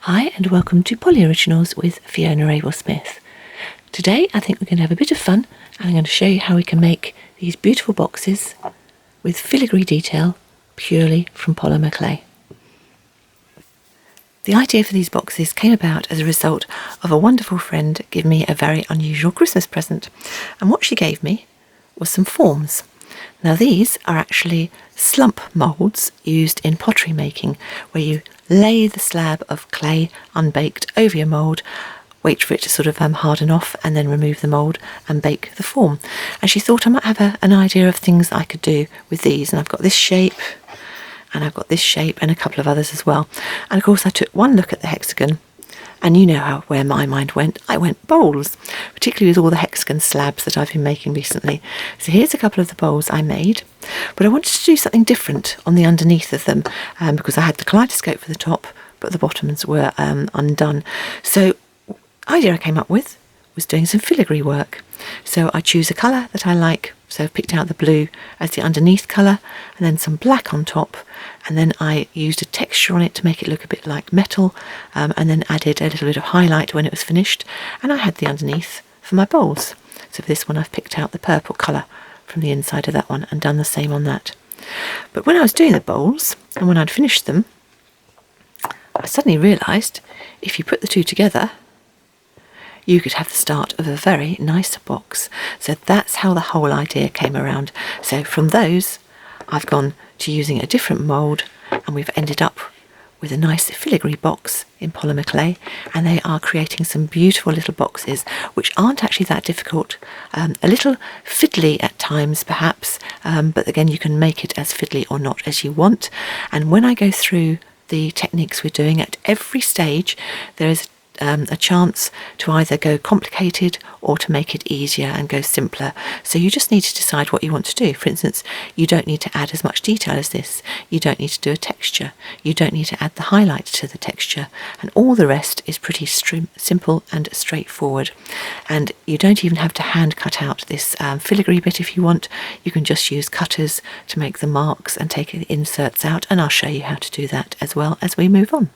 Hi and welcome to PolyOriginals with Fiona Abel-Smith. Today I think we're going to have a bit of fun and I'm going to show you how we can make these beautiful boxes with filigree detail purely from polymer clay. The idea for these boxes came about as a result of a wonderful friend giving me a very unusual Christmas present, and what she gave me was some forms. Now these are actually slump moulds used in pottery making, where you lay the slab of clay unbaked over your mould, wait for it to sort of harden off and then remove the mould and bake the form. And she thought I might have an idea of things I could do with these, and I've got this shape and I've got this shape and a couple of others as well. And of course I took one look at the hexagon, and you know where my mind went. I went bowls, particularly with all the hexagon slabs that I've been making recently. So here's a couple of the bowls I made, but I wanted to do something different on the underneath of them because I had the kaleidoscope for the top, but the bottoms were undone. So the idea I came up with was doing some filigree work. So I choose a colour that I like, so I've picked out the blue as the underneath colour and then some black on top, and then I used a texture on it to make it look a bit like metal, and then added a little bit of highlight when it was finished, and I had the underneath for my bowls. So for this one I've picked out the purple colour from the inside of that one and done the same on that. But when I was doing the bowls and when I'd finished them, I suddenly realised if you put the two together you could have the start of a very nice box. So that's how the whole idea came around. So from those I've gone to using a different mould, and we've ended up with a nice filigree box in polymer clay, and they are creating some beautiful little boxes which aren't actually that difficult, a little fiddly at times perhaps, but again you can make it as fiddly or not as you want. And when I go through the techniques we're doing, at every stage there is a chance to either go complicated or to make it easier and go simpler. So you just need to decide what you want to do. For instance, you don't need to add as much detail as this. You don't need to do a texture. You don't need to add the highlight to the texture. And all the rest is pretty simple and straightforward. And you don't even have to hand cut out this filigree bit if you want. You can just use cutters to make the marks and take the inserts out. And I'll show you how to do that as well as we move on.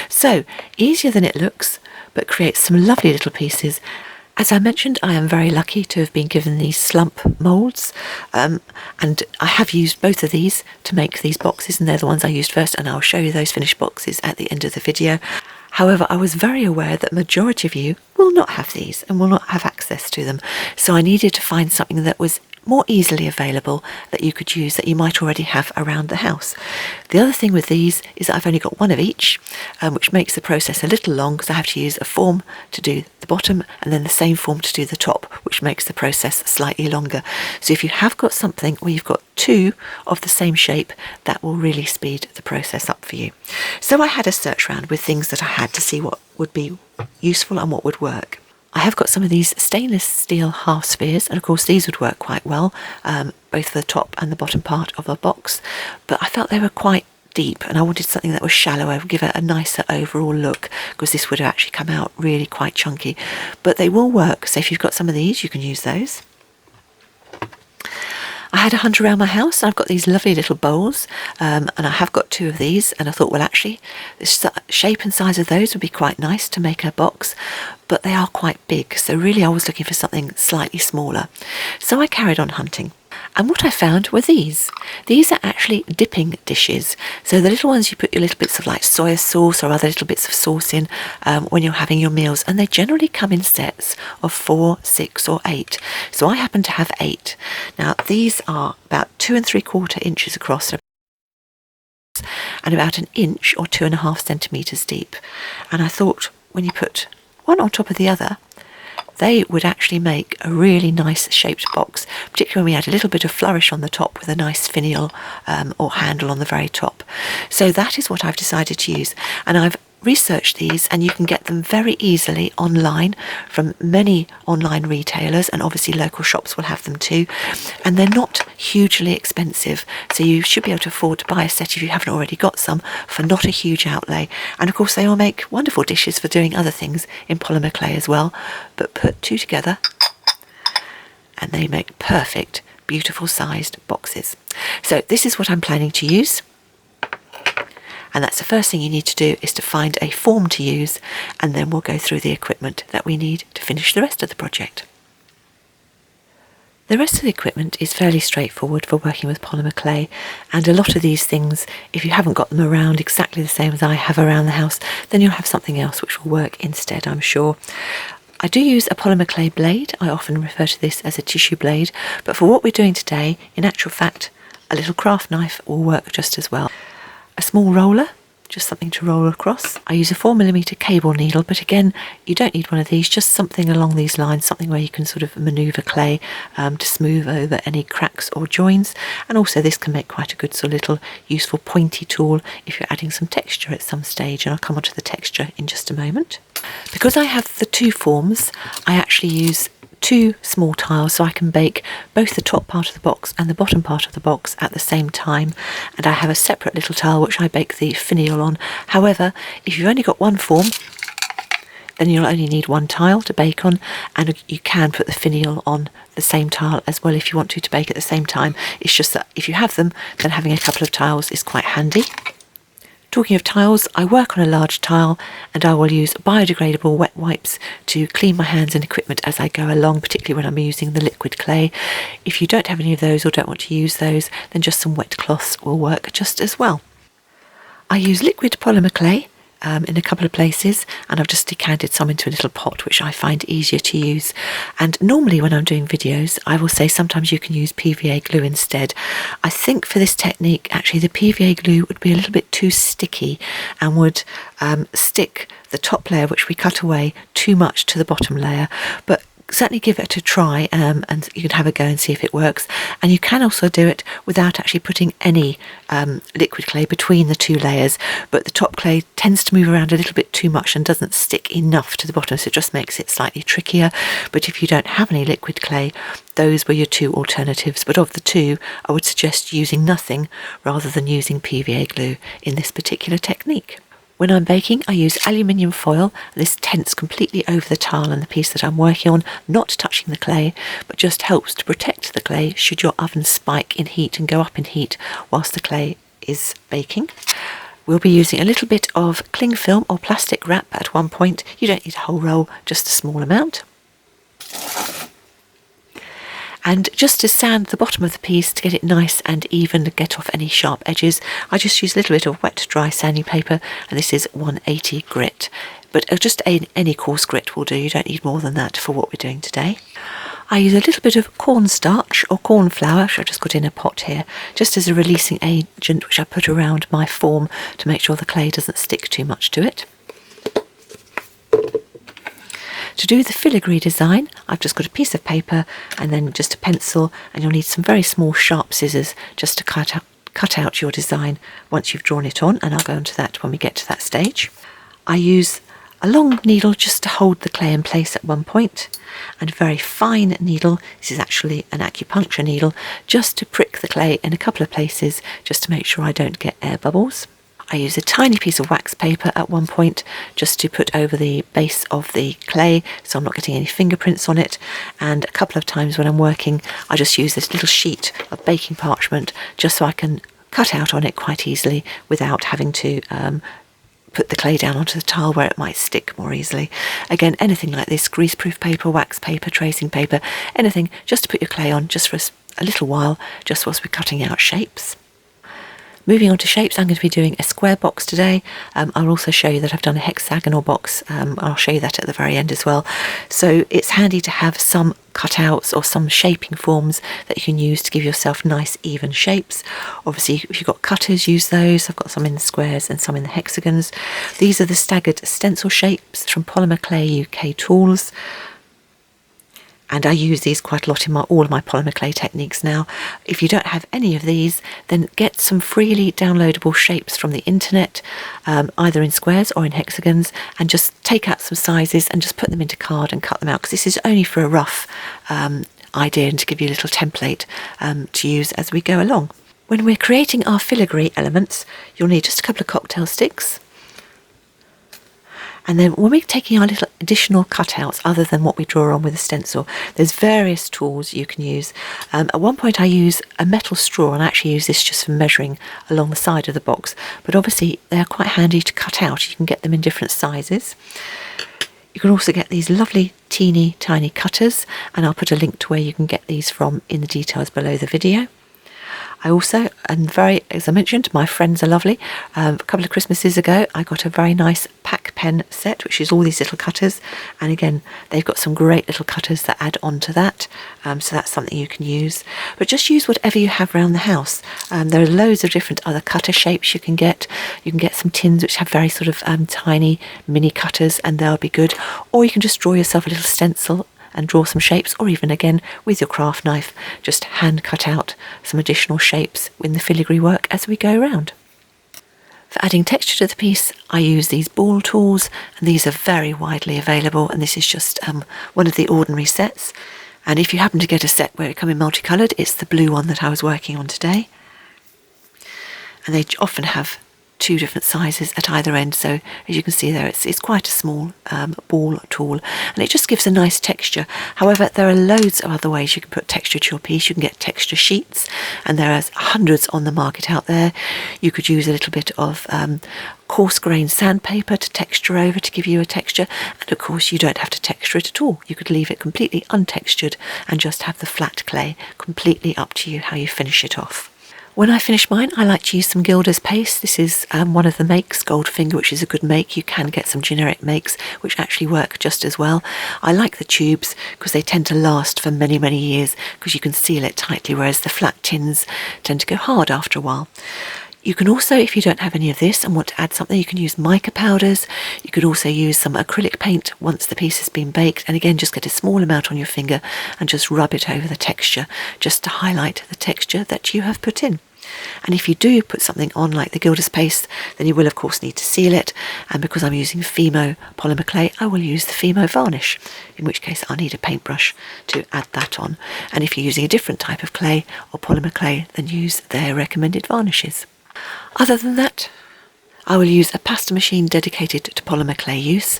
So, easier than it looks, but creates some lovely little pieces. As I mentioned, I am very lucky to have been given these slump moulds, and I have used both of these to make these boxes, and they're the ones I used first, and I'll show you those finished boxes at the end of the video. However, I was very aware that the majority of you will not have these and will not have access to them, so I needed to find something that was more easily available that you could use, that you might already have around the house. The other thing with these is that I've only got one of each, which makes the process a little long because I have to use a form to do the bottom and then the same form to do the top, which makes the process slightly longer. So if you have got something where you've got two of the same shape, that will really speed the process up for you. So I had a search round with things that I had to see what would be useful and what would work. I have got some of these stainless steel half spheres, and of course these would work quite well, both for the top and the bottom part of a box, but I felt they were quite deep and I wanted something that was shallower, give it a nicer overall look, because this would have actually come out really quite chunky. But they will work, so if you've got some of these you can use those. I had a hunt around my house and I've got these lovely little bowls, and I have got two of these, and I thought, well actually the shape and size of those would be quite nice to make a box, but they are quite big, so really I was looking for something slightly smaller. So I carried on hunting, and what I found were these. These are actually dipping dishes, so the little ones you put your little bits of like soy sauce or other little bits of sauce in when you're having your meals, and they generally come in sets of 4, 6 or 8. So I happen to have 8. Now these are about 2 3/4 inches across and about 1 inch or 2.5 centimetres deep, and I thought when you put one on top of the other they would actually make a really nice shaped box, particularly when we had a little bit of flourish on the top with a nice finial or handle on the very top. So that is what I've decided to use, and I've researched these, and you can get them very easily online from many online retailers, and obviously local shops will have them too, and they're not hugely expensive, so you should be able to afford to buy a set if you haven't already got some for not a huge outlay. And of course they will make wonderful dishes for doing other things in polymer clay as well, but put two together and they make perfect, beautiful sized boxes. So this is what I'm planning to use. And that's the first thing you need to do, is to find a form to use, and then we'll go through the equipment that we need to finish the rest of the project. The rest of the equipment is fairly straightforward for working with polymer clay, and a lot of these things, if you haven't got them around exactly the same as I have around the house, then you'll have something else which will work instead, I'm sure. I do use a polymer clay blade. I often refer to this as a tissue blade, but for what we're doing today, in actual fact, a little craft knife will work just as well. A small roller, just something to roll across. I use a 4mm cable needle, but again, you don't need one of these, just something along these lines, something where you can sort of manoeuvre clay to smooth over any cracks or joins. And also this can make quite a good sort of little useful pointy tool if you're adding some texture at some stage, and I'll come on to the texture in just a moment. Because I have the two forms, I actually use 2 small tiles, so I can bake both the top part of the box and the bottom part of the box at the same time, and I have a separate little tile which I bake the finial on. However, if you've only got one form, then you'll only need 1 tile to bake on, and you can put the finial on the same tile as well if you want to bake at the same time. It's just that if you have them, then having a couple of tiles is quite handy. Talking of tiles, I work on a large tile, and I will use biodegradable wet wipes to clean my hands and equipment as I go along, particularly when I'm using the liquid clay. If you don't have any of those or don't want to use those, then just some wet cloths will work just as well. I use liquid polymer clay in a couple of places, and I've just decanted some into a little pot which I find easier to use. And normally when I'm doing videos, I will say sometimes you can use PVA glue instead. I think for this technique actually the PVA glue would be a little bit too sticky and would stick the top layer which we cut away too much to the bottom layer, but certainly give it a try, and you can have a go and see if it works. And you can also do it without actually putting any liquid clay between the 2 layers, but the top clay tends to move around a little bit too much and doesn't stick enough to the bottom, so it just makes it slightly trickier. But if you don't have any liquid clay, those were your 2 alternatives, but of the 2 I would suggest using nothing rather than using PVA glue in this particular technique. When I'm baking, I use aluminium foil. This tents completely over the tile and the piece that I'm working on, not touching the clay, but just helps to protect the clay should your oven spike in heat and go up in heat whilst the clay is baking. We'll be using a little bit of cling film or plastic wrap at one point. You don't need a whole roll, just a small amount. And just to sand the bottom of the piece to get it nice and even, to get off any sharp edges, I just use a little bit of wet dry sanding paper, and this is 180 grit. But just any coarse grit will do, you don't need more than that for what we're doing today. I use a little bit of cornstarch or corn flour, which I've just got in a pot here, just as a releasing agent which I put around my form to make sure the clay doesn't stick too much to it. To do the filigree design, I've just got a piece of paper and then just a pencil, and you'll need some very small sharp scissors just to cut out your design once you've drawn it on, and I'll go into that when we get to that stage. I use a long needle just to hold the clay in place at one point, and a very fine needle, this is actually an acupuncture needle, just to prick the clay in a couple of places just to make sure I don't get air bubbles. I use a tiny piece of wax paper at one point just to put over the base of the clay so I'm not getting any fingerprints on it, and a couple of times when I'm working I just use this little sheet of baking parchment just so I can cut out on it quite easily without having to put the clay down onto the tile where it might stick more easily. Again, anything like this, greaseproof paper, wax paper, tracing paper, anything just to put your clay on just for a little while, just whilst we're cutting out shapes. Moving on to shapes, I'm going to be doing a square box today. I'll also show you that I've done a hexagonal box. I'll show you that at the very end as well. So it's handy to have some cutouts or some shaping forms that you can use to give yourself nice even shapes. Obviously, if you've got cutters, use those. I've got some in the squares and some in the hexagons. These are the staggered stencil shapes from Polymer Clay UK tools. And I use these quite a lot in all of my polymer clay techniques now. If you don't have any of these, then get some freely downloadable shapes from the internet, either in squares or in hexagons, and just take out some sizes and just put them into card and cut them out, because this is only for a rough idea and to give you a little template to use as we go along. When we're creating our filigree elements, you'll need just a couple of cocktail sticks. And then when we're taking our little additional cutouts other than what we draw on with a stencil. There's various tools you can use. At one point I use a metal straw, and I actually use this just for measuring along the side of the box, but obviously they're quite handy to cut out. You can get them in different sizes. You can also get these lovely teeny tiny cutters, and I'll put a link to where you can get these from in the details below the video. I also, and as I mentioned, my friends are lovely. A couple of Christmases ago, I got a very nice pack pen set, which is all these little cutters. And again, they've got some great little cutters that add on to that. So that's something you can use. But just use whatever you have around the house. There are loads of different other cutter shapes you can get. You can get some tins which have very sort of tiny mini cutters, and they'll be good. Or you can just draw yourself a little stencil and draw some shapes, or even again with your craft knife just hand cut out some additional shapes in the filigree work as we go around. For adding texture to the piece, I use these ball tools, and these are very widely available, and this is just one of the ordinary sets. And if you happen to get a set where it comes in multicoloured, it's the blue one that I was working on today. And they often have two different sizes at either end, so as you can see there, it's quite a small ball tool, and it just gives a nice texture. However, there are loads of other ways you can put texture to your piece. You can get texture sheets, and there are hundreds on the market out there. You could use a little bit of coarse grained sandpaper to texture over to give you a texture, and of course you don't have to texture it at all. You could leave it completely untextured and just have the flat clay. Completely up to you how you finish it off. When I finish mine, I like to use some Gilder's paste. This is one of the makes, Goldfinger, which is a good make. You can get some generic makes which actually work just as well. I like the tubes because they tend to last for many, many years because you can seal it tightly, whereas the flat tins tend to go hard after a while. You can also, if you don't have any of this and want to add something, you can use mica powders. You could also use some acrylic paint once the piece has been baked, and again just get a small amount on your finger and just rub it over the texture just to highlight the texture that you have put in. And if you do put something on like the Gilder's paste, then you will of course need to seal it, and because I'm using Fimo polymer clay, I will use the Fimo varnish, in which case I'll need a paintbrush to add that on. And if you're using a different type of clay or polymer clay, then use their recommended varnishes. Other than that, I will use a pasta machine dedicated to polymer clay use.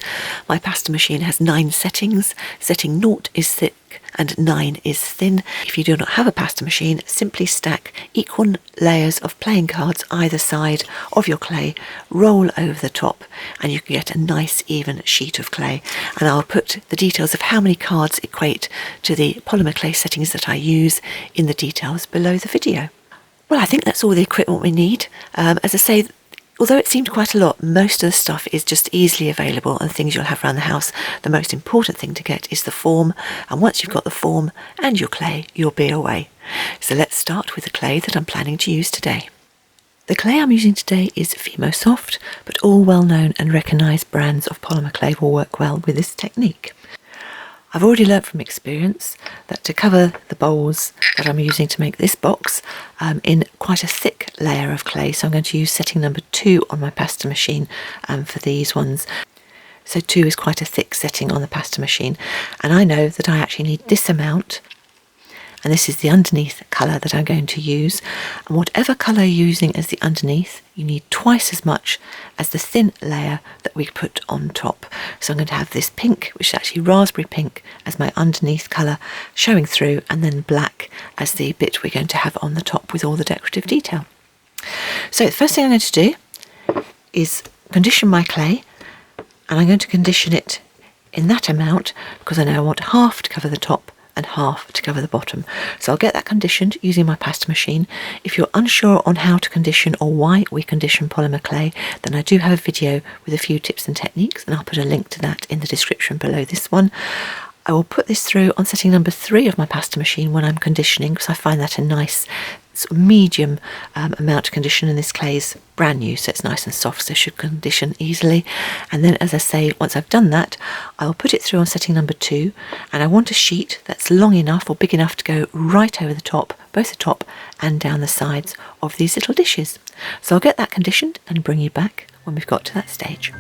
My pasta machine has 9 settings. Setting 0 is thick and 9 is thin. If you do not have a pasta machine, simply stack equal layers of playing cards either side of your clay, roll over the top, and you can get a nice even sheet of clay. And I'll put the details of how many cards equate to the polymer clay settings that I use in the details below the video. Well, I think that's all the equipment we need. As I say, although it seemed quite a lot, most of the stuff is just easily available and things you'll have around the house. The most important thing to get is the form, and once you've got the form and your clay, you'll be away. So let's start with the clay that I'm planning to use today. The clay I'm using today is Fimo Soft, but all well-known and recognised brands of polymer clay will work well with this technique. I've already learnt from experience that to cover the bowls that I'm using to make this box in quite a thick layer of clay, so I'm going to use setting number 2 on my pasta machine for these ones. So 2 is quite a thick setting on the pasta machine, and I know that I actually need this amount, and this is the underneath colour that I'm going to use. And whatever colour you're using as the underneath, you need twice as much as the thin layer that we put on top. So I'm going to have this pink, which is actually raspberry pink, as my underneath colour showing through, and then black as the bit we're going to have on the top with all the decorative detail. So the first thing I'm going to do is condition my clay, and I'm going to condition it in that amount because I know I want half to cover the top and half to cover the bottom. So I'll get that conditioned using my pasta machine. If you're unsure on how to condition or why we condition polymer clay, then I do have a video with a few tips and techniques, and I'll put a link to that in the description below this one. I will put this through on setting number 3 of my pasta machine when I'm conditioning, because I find that a nice sort of medium amount to condition, and this clay is brand new, so it's nice and soft, so it should condition easily. And then, as I say, once I've done that, I'll put it through on setting number 2, and I want a sheet that's long enough or big enough to go right over the top, both the top and down the sides of these little dishes. So I'll get that conditioned and bring you back when we've got to that stage.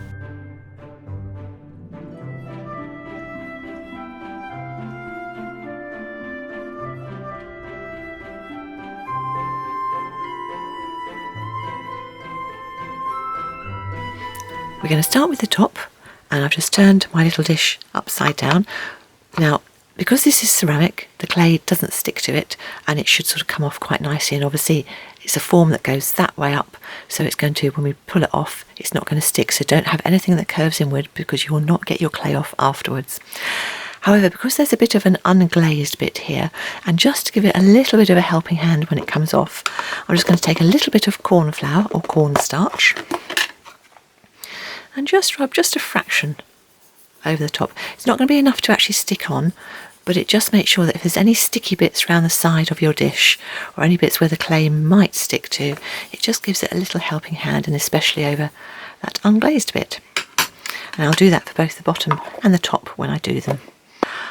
We're going to start with the top, And I've just turned my little dish upside down. Now, because this is ceramic, the clay doesn't stick to it and it should sort of come off quite nicely, and obviously it's a form that goes that way up, so it's going to, when we pull it off, it's not going to stick, so don't have anything that curves inward because you will not get your clay off afterwards. However, because there's a bit of an unglazed bit here, and just to give it a little bit of a helping hand when it comes off, I'm just going to take a little bit of corn flour or cornstarch and just rub just a fraction over the top. It's not going to be enough to actually stick on, but it just makes sure that if there's any sticky bits around the side of your dish or any bits where the clay might stick to, it just gives it a little helping hand, and especially over that unglazed bit. And I'll do that for both the bottom and the top when I do them.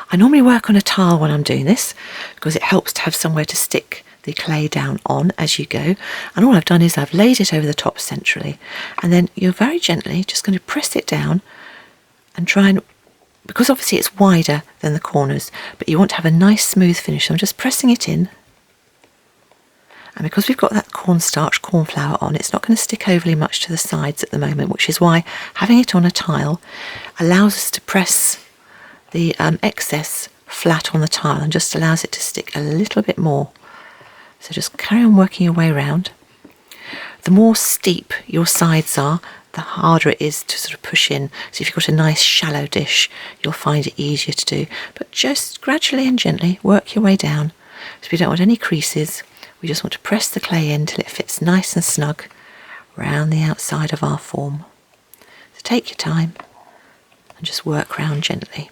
I normally work on a tile when I'm doing this because it helps to have somewhere to stick the clay down on as you go, and all I've done is I've laid it over the top centrally, and then you're very gently just going to press it down and try and, because obviously it's wider than the corners, but you want to have a nice smooth finish, so I'm just pressing it in. And because we've got that cornstarch, corn flour on, it's not going to stick overly much to the sides at the moment, which is why having it on a tile allows us to press the excess flat on the tile and just allows it to stick a little bit more. So just carry on working your way around. The more steep your sides are, the harder it is to sort of push in. So if you've got a nice shallow dish, you'll find it easier to do. But just gradually and gently work your way down. So we don't want any creases. We just want to press the clay in till it fits nice and snug round the outside of our form. So take your time and just work round gently.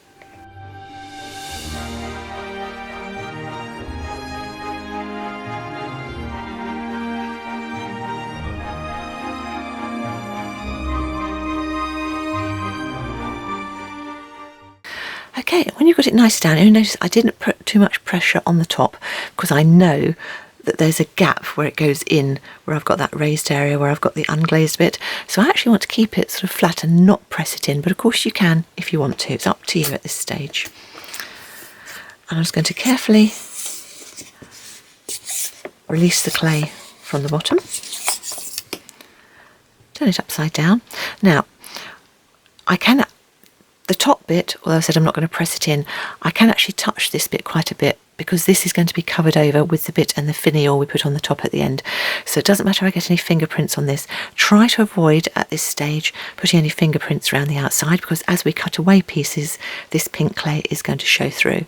Okay, when you've got it nice down, you'll notice I didn't put too much pressure on the top because I know that there's a gap where it goes in, where I've got that raised area where I've got the unglazed bit. So I actually want to keep it sort of flat and not press it in, but of course you can if you want to. It's up to you at this stage. And I'm just going to carefully release the clay from the bottom. Turn it upside down. Now, the top bit, although I said I'm not going to press it in, I can actually touch this bit quite a bit because this is going to be covered over with the bit and the finial we put on the top at the end. So it doesn't matter if I get any fingerprints on this. Try to avoid at this stage putting any fingerprints around the outside because as we cut away pieces, this pink clay is going to show through.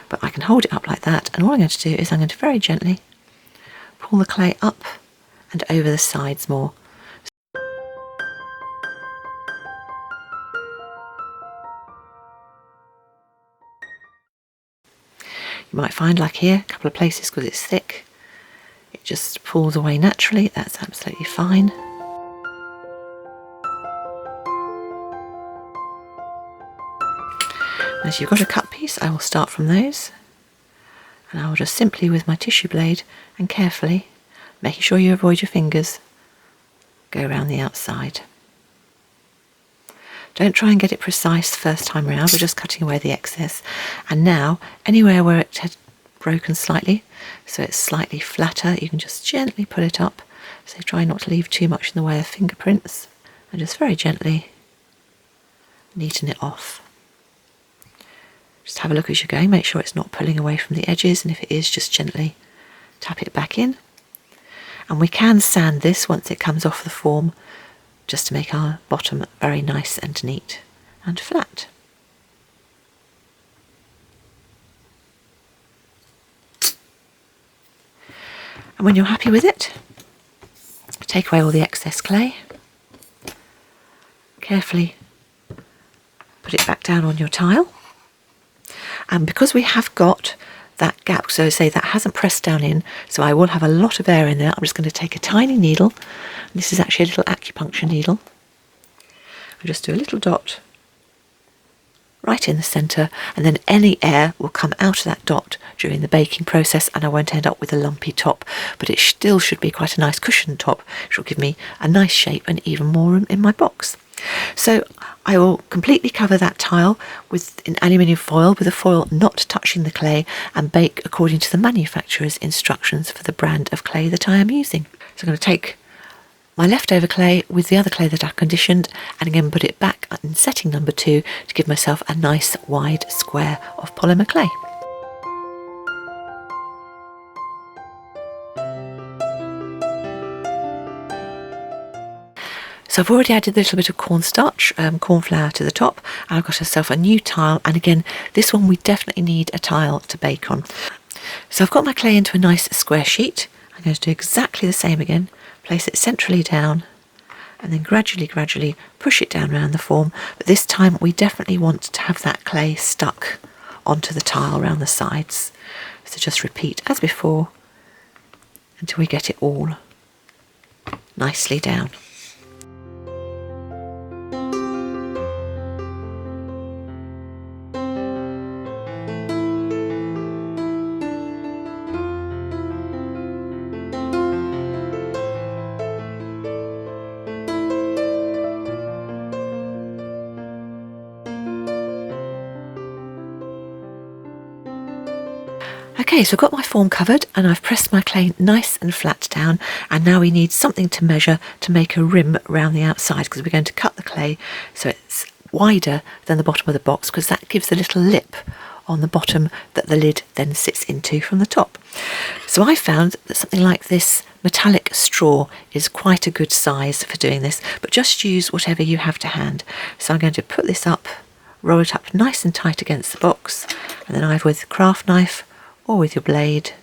But I can hold it up like that, and all I'm going to do is I'm going to very gently pull the clay up and over the sides more. You might find, like here, a couple of places because it's thick, it just pulls away naturally. That's absolutely fine. As you've got a cut piece, I will start from those, and I will just simply with my tissue blade and carefully, making sure you avoid your fingers, go around the outside. Don't try and get it precise the first time around, we're just cutting away the excess. And now, anywhere where it had broken slightly, so it's slightly flatter, you can just gently pull it up. So try not to leave too much in the way of fingerprints, and just very gently neaten it off. Just have a look as you're going, make sure it's not pulling away from the edges, and if it is, just gently tap it back in. And we can sand this once it comes off the form, just to make our bottom very nice and neat and flat. And when you're happy with it, take away all the excess clay, carefully put it back down on your tile, and because we have got that gap, so say that hasn't pressed down in, so I will have a lot of air in there, I'm just going to take a tiny needle. This is actually a little acupuncture needle. I'll just do a little dot right in the centre, and then any air will come out of that dot during the baking process, and I won't end up with a lumpy top, but it still should be quite a nice cushioned top, which will give me a nice shape and even more room in my box. So I will completely cover that tile with an aluminium foil, with the foil not touching the clay, and bake according to the manufacturer's instructions for the brand of clay that I am using. So I'm going to take my leftover clay with the other clay that I conditioned, and again put it back in setting number 2 to give myself a nice wide square of polymer clay. So I've already added a little bit of cornstarch, corn flour to the top, and I've got myself a new tile, and again this one we definitely need a tile to bake on. So I've got my clay into a nice square sheet. I'm going to do exactly the same again, place it centrally down and then gradually push it down around the form, but this time we definitely want to have that clay stuck onto the tile around the sides. So just repeat as before until we get it all nicely down. Okay, so I've got my form covered and I've pressed my clay nice and flat down, and now we need something to measure to make a rim around the outside, because we're going to cut the clay so it's wider than the bottom of the box, because that gives a little lip on the bottom that the lid then sits into from the top. So I found that something like this metallic straw is quite a good size for doing this, but just use whatever you have to hand. So I'm going to put this up, roll it up nice and tight against the box, and then either with the craft knife or with your blade,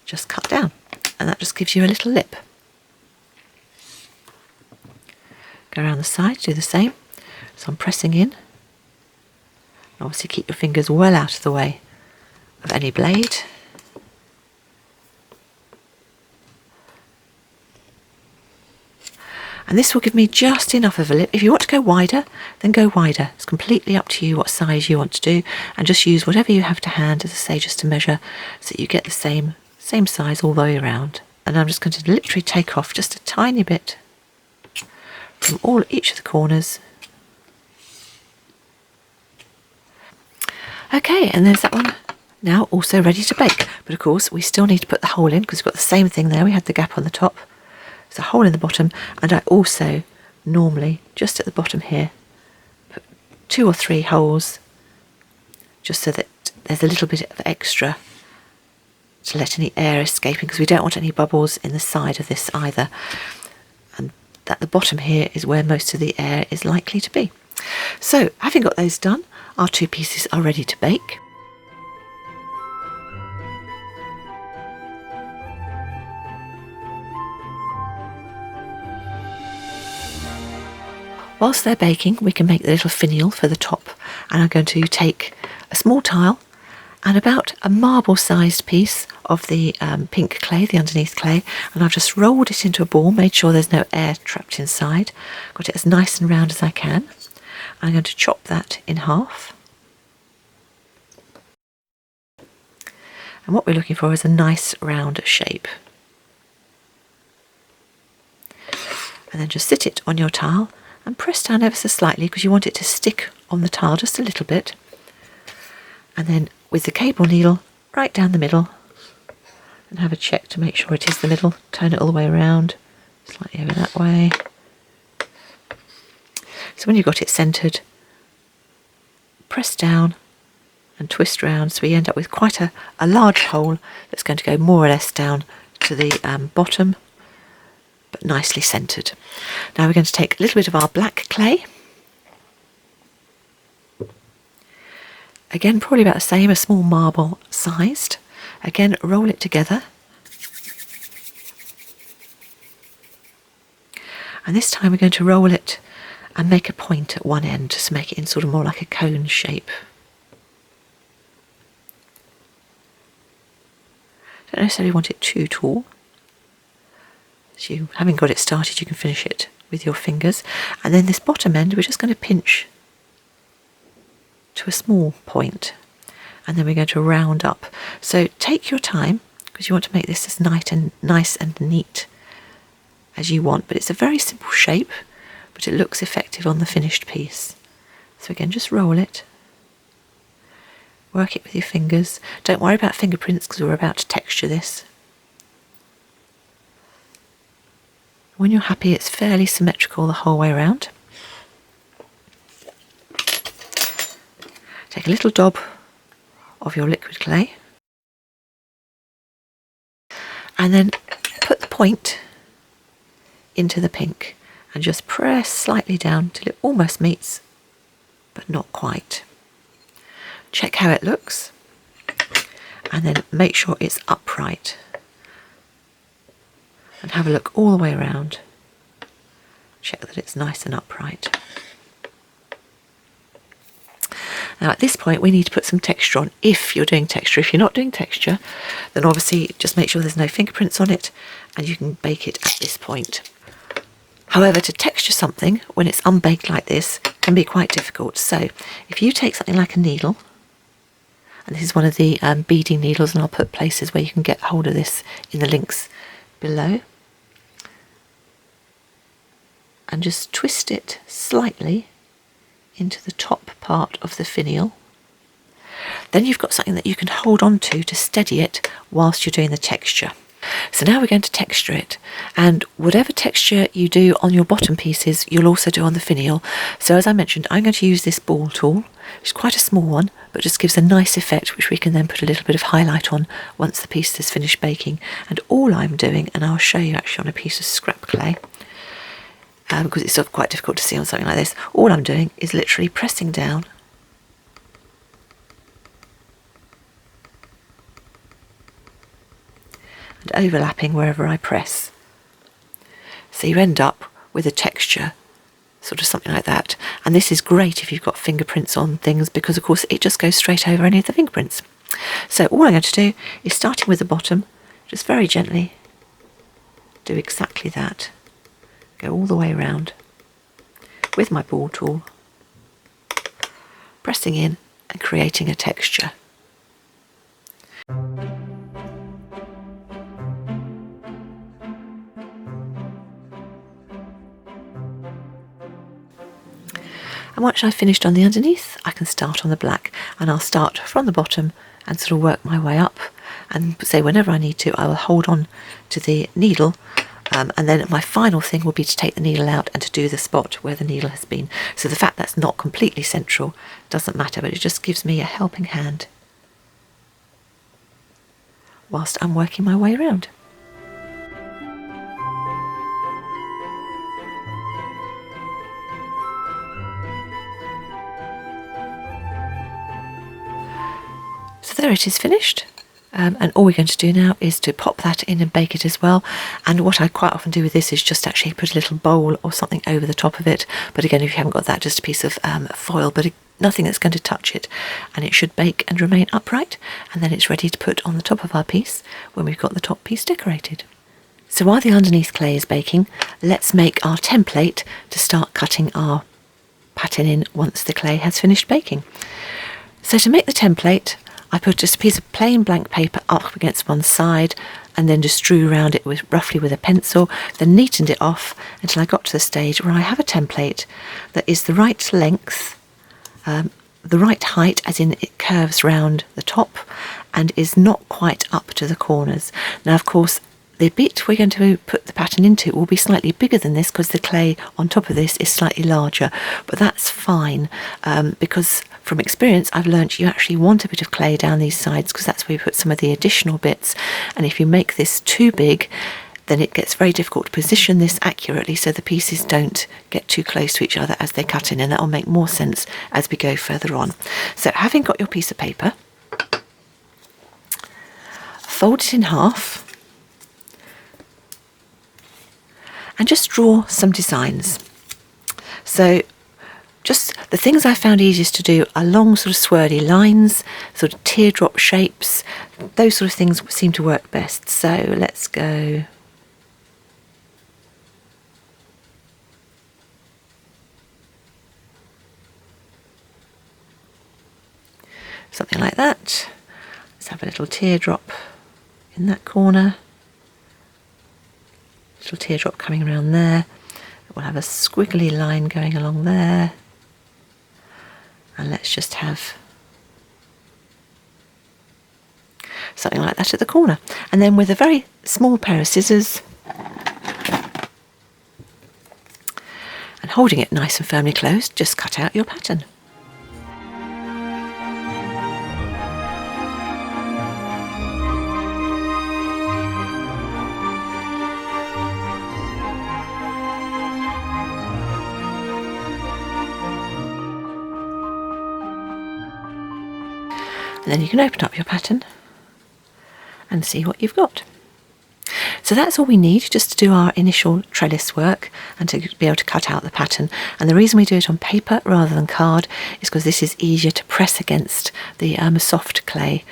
just cut down, and that just gives you a little lip. Go around the side, do the same. So I'm pressing in. Obviously keep your fingers well out of the way of any blade. And this will give me just enough of a lip. If you want to go wider, then go wider. It's completely up to you what size you want to do, and just use whatever you have to hand, as I say, just to measure so that you get the same size all the way around. And I'm just going to literally take off just a tiny bit from each of the corners. Okay, and there's that one now also ready to bake. But of course we still need to put the hole in, because we've got the same thing there. We had the gap on the top. There's a hole in the bottom, and I also normally just at the bottom here put 2 or 3 holes, just so that there's a little bit of extra to let any air escaping, because we don't want any bubbles in the side of this either, and at the bottom here is where most of the air is likely to be. So having got those done, our 2 pieces are ready to bake. Whilst they're baking, we can make the little finial for the top, and I'm going to take a small tile and about a marble-sized piece of the pink clay, the underneath clay, and I've just rolled it into a ball, made sure there's no air trapped inside, got it as nice and round as I can. I'm going to chop that in half. And what we're looking for is a nice round shape. And then just sit it on your tile and press down ever so slightly, because you want it to stick on the tile just a little bit. And then with the cable needle right down the middle, and have a check to make sure it is the middle. Turn it all the way around, slightly over that way. So when you've got it centred, press down and twist round, so we end up with quite a large hole that's going to go more or less down to the bottom, but nicely centred. Now we're going to take a little bit of our black clay. Again, probably about the same, a small marble sized. Again, roll it together. And this time we're going to roll it and make a point at one end, just to make it in sort of more like a cone shape. Don't necessarily want it too tall. So you, having got it started, you can finish it with your fingers. And then this bottom end, we're just going to pinch to a small point, and then we're going to round up. So take your time, because you want to make this as nice and neat as you want, but it's a very simple shape, but it looks effective on the finished piece. So again, just roll it, Work it with your fingers. Don't worry about fingerprints because we're about to texture this. When you're happy it's fairly symmetrical the whole way around, take a little dab of your liquid clay and then put the point into the pink and just press slightly down till it almost meets, but not quite. Check how it looks and then make sure it's upright and have a look all the way around. Check that it's nice and upright. Now at this point we need to put some texture on if you're doing texture. If you're not doing texture, then obviously just make sure there's no fingerprints on it and you can bake it at this point. However, to texture something when it's unbaked like this can be quite difficult. So if you take something like a needle, and this is one of the beading needles, and I'll put places where you can get hold of this in the links below, and just twist it slightly into the top part of the finial. Then you've got something that you can hold on to steady it whilst you're doing the texture. So now we're going to texture it, and whatever texture you do on your bottom pieces you'll also do on the finial. So as I mentioned, I'm going to use this ball tool, which is quite a small one but just gives a nice effect which we can then put a little bit of highlight on once the piece is finished baking. And all I'm doing, and I'll show you actually on a piece of scrap clay because it's sort of quite difficult to see on something like this, all I'm doing is literally pressing down and overlapping wherever I press. So you end up with a texture, sort of something like that. And this is great if you've got fingerprints on things because of course it just goes straight over any of the fingerprints. So all I'm going to do is, starting with the bottom, just very gently do exactly that. Go all the way around with my ball tool, pressing in and creating a texture. And once I've finished on the underneath, I can start on the black, and I'll start from the bottom and sort of work my way up, and say whenever I need to I will hold on to the needle, and then my final thing will be to take the needle out and to do the spot where the needle has been. So the fact that's not completely central doesn't matter, but it just gives me a helping hand whilst I'm working my way around. So there it is finished, and all we're going to do now is to pop that in and bake it as well. And what I quite often do with this is just actually put a little bowl or something over the top of it, but again if you haven't got that, just a piece of foil, but nothing that's going to touch it, and it should bake and remain upright, and then it's ready to put on the top of our piece when we've got the top piece decorated. So while the underneath clay is baking, let's make our template to start cutting our pattern in once the clay has finished baking. So to make the template, I put just a piece of plain blank paper up against one side and then just drew around it roughly with a pencil, then neatened it off until I got to the stage where I have a template that is the right length, the right height, as in it curves round the top and is not quite up to the corners. Now of course the bit we're going to put the pattern into will be slightly bigger than this because the clay on top of this is slightly larger, but that's fine because from experience I've learnt you actually want a bit of clay down these sides because that's where you put some of the additional bits, and if you make this too big then it gets very difficult to position this accurately so the pieces don't get too close to each other as they cut in, and that will make more sense as we go further on. So having got your piece of paper, fold it in half and just draw some designs. So just the things I found easiest to do are long sort of swirly lines, sort of teardrop shapes, those sort of things seem to work best. So let's go something like that. Let's have a little teardrop in that corner. Little teardrop coming around there. We'll have a squiggly line going along there, and let's just have something like that at the corner. And then with a very small pair of scissors, and holding it nice and firmly closed, just cut out your pattern. And then you can open up your pattern and see what you've got. So that's all we need just to do our initial trellis work and to be able to cut out the pattern. And the reason we do it on paper rather than card is because this is easier to press against the soft clay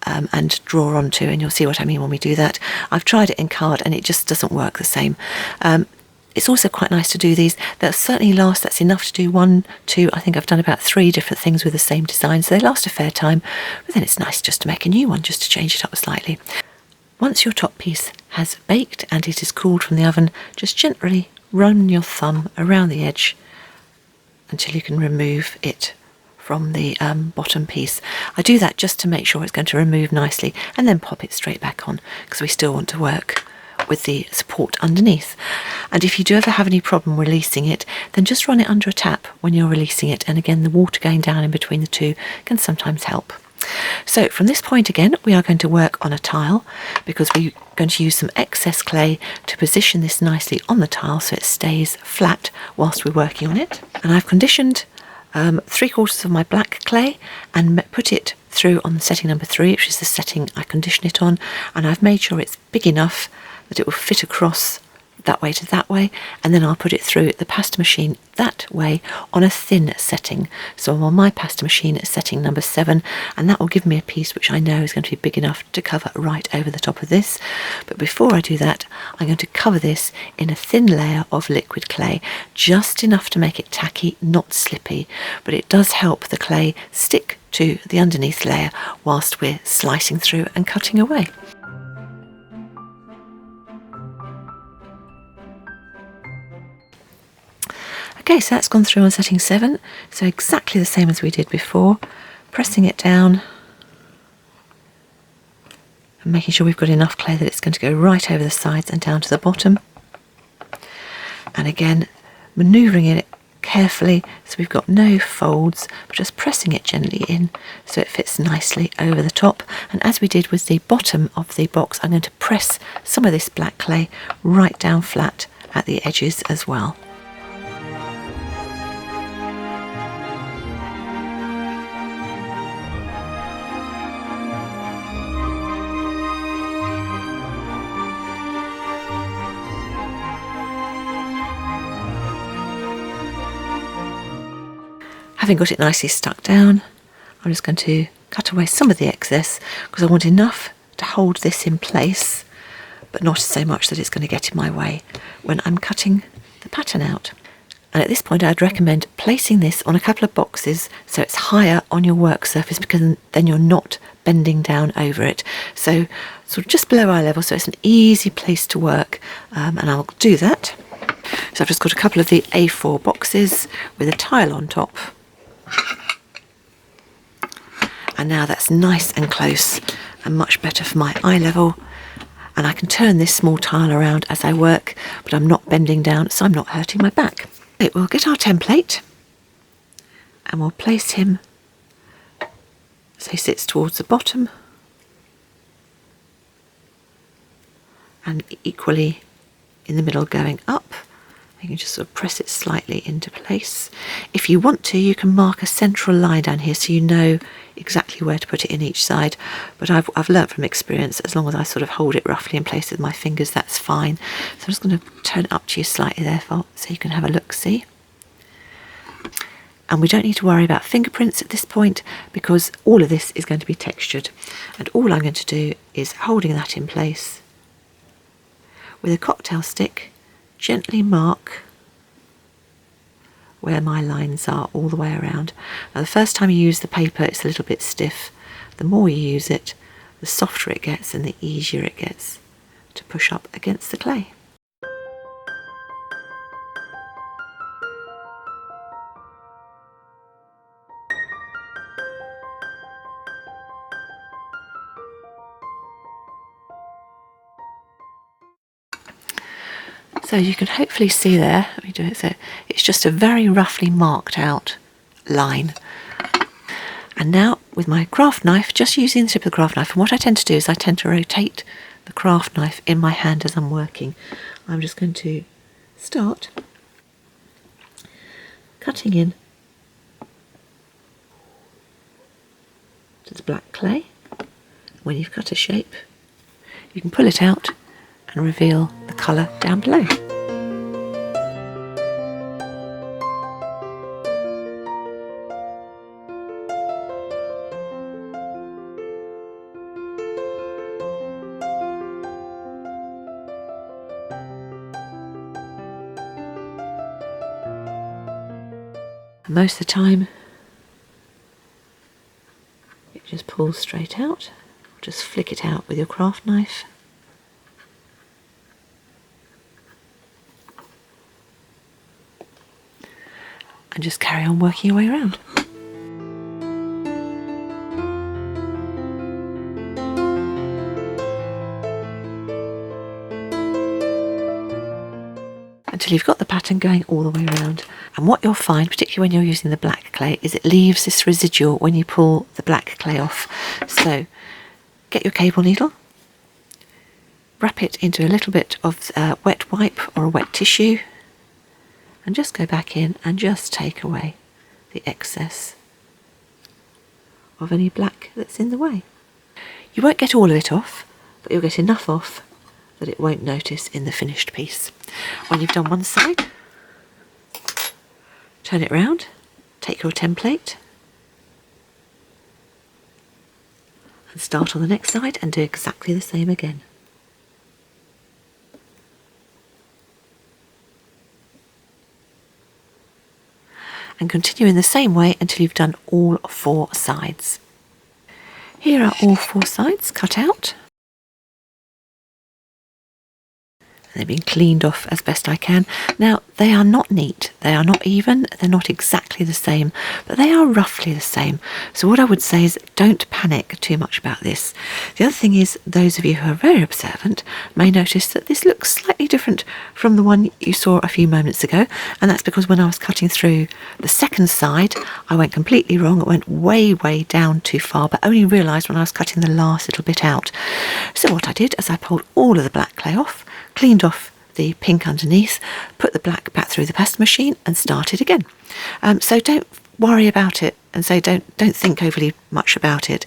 and draw onto, and you'll see what I mean when we do that. I've tried it in card and it just doesn't work the same. It's also quite nice to do these. They'll certainly last, that's enough to do 1, 2, I think I've done about 3 different things with the same design, so they last a fair time, but then it's nice just to make a new one, just to change it up slightly. Once your top piece has baked and it is cooled from the oven, just gently run your thumb around the edge until you can remove it from the bottom piece. I do that just to make sure it's going to remove nicely, and then pop it straight back on because we still want to work with the support underneath. And if you do ever have any problem releasing it, then just run it under a tap when you're releasing it, and again the water going down in between the two can sometimes help. So from this point again we are going to work on a tile because we're going to use some excess clay to position this nicely on the tile so it stays flat whilst we're working on it. And I've conditioned 3/4 of my black clay and put it through on the setting number 3, which is the setting I condition it on, and I've made sure it's big enough that it will fit across that way to that way, and then I'll put it through the pasta machine that way on a thin setting. So I'm on my pasta machine at setting number 7, and that will give me a piece which I know is going to be big enough to cover right over the top of this. But before I do that, I'm going to cover this in a thin layer of liquid clay, just enough to make it tacky, not slippy, but it does help the clay stick to the underneath layer whilst we're slicing through and cutting away. Okay, so that's gone through on setting 7, so exactly the same as we did before, pressing it down and making sure we've got enough clay that it's going to go right over the sides and down to the bottom. And again, manoeuvring it carefully so we've got no folds, but just pressing it gently in so it fits nicely over the top. And as we did with the bottom of the box, I'm going to press some of this black clay right down flat at the edges as well. Having got it nicely stuck down, I'm just going to cut away some of the excess because I want enough to hold this in place, but not so much that it's going to get in my way when I'm cutting the pattern out. And at this point I'd recommend placing this on a couple of boxes so it's higher on your work surface, because then you're not bending down over it. So sort of just below eye level so it's an easy place to work, and I'll do that. So I've just got a couple of the A4 boxes with a tile on top. And now that's nice and close and much better for my eye level, and I can turn this small tile around as I work, but I'm not bending down so I'm not hurting my back. Okay, we'll get our template and we'll place him so he sits towards the bottom and equally in the middle going up. You can just sort of press it slightly into place. If you want to, you can mark a central line down here so you know exactly where to put it in each side. But I've learnt from experience, as long as I sort of hold it roughly in place with my fingers, that's fine. So I'm just going to turn it up to you slightly there so you can have a look-see. And we don't need to worry about fingerprints at this point because all of this is going to be textured. And all I'm going to do is holding that in place with a cocktail stick, gently mark where my lines are all the way around. Now the first time you use the paper it's a little bit stiff. The more you use it, the softer it gets and the easier it gets to push up against the clay. So you can hopefully see there, let me do it, so it's just a very roughly marked out line. And now with my craft knife, just using the tip of the craft knife, and what I tend to do is I tend to rotate the craft knife in my hand as I'm working. I'm just going to start cutting in to the black clay. When you've cut a shape, you can pull it out and reveal the colour down below. And most of the time it just pulls straight out. Just flick it out with your craft knife. And just carry on working your way around. Until you've got the pattern going all the way around. And what you'll find, particularly when you're using the black clay, is it leaves this residual when you pull the black clay off. So get your cable needle, wrap it into a little bit of wet wipe or a wet tissue, and just go back in and just take away the excess of any black that's in the way. You won't get all of it off, but you'll get enough off that it won't notice in the finished piece. When you've done one side, turn it round, take your template and start on the next side and do exactly the same again. And continue in the same way until you've done all 4 sides. Here are all 4 sides cut out. They've been cleaned off as best I can. Now, they are not neat, they are not even, they're not exactly the same, but they are roughly the same. So what I would say is don't panic too much about this. The other thing is, those of you who are very observant may notice that this looks slightly different from the one you saw a few moments ago, and that's because when I was cutting through the second side, I went completely wrong. It went way, way down too far, but only realised when I was cutting the last little bit out. So what I did is I pulled all of the black clay off, cleaned off the pink underneath, put the black back through the pasta machine and started again. So don't worry about it, and so don't think overly much about it.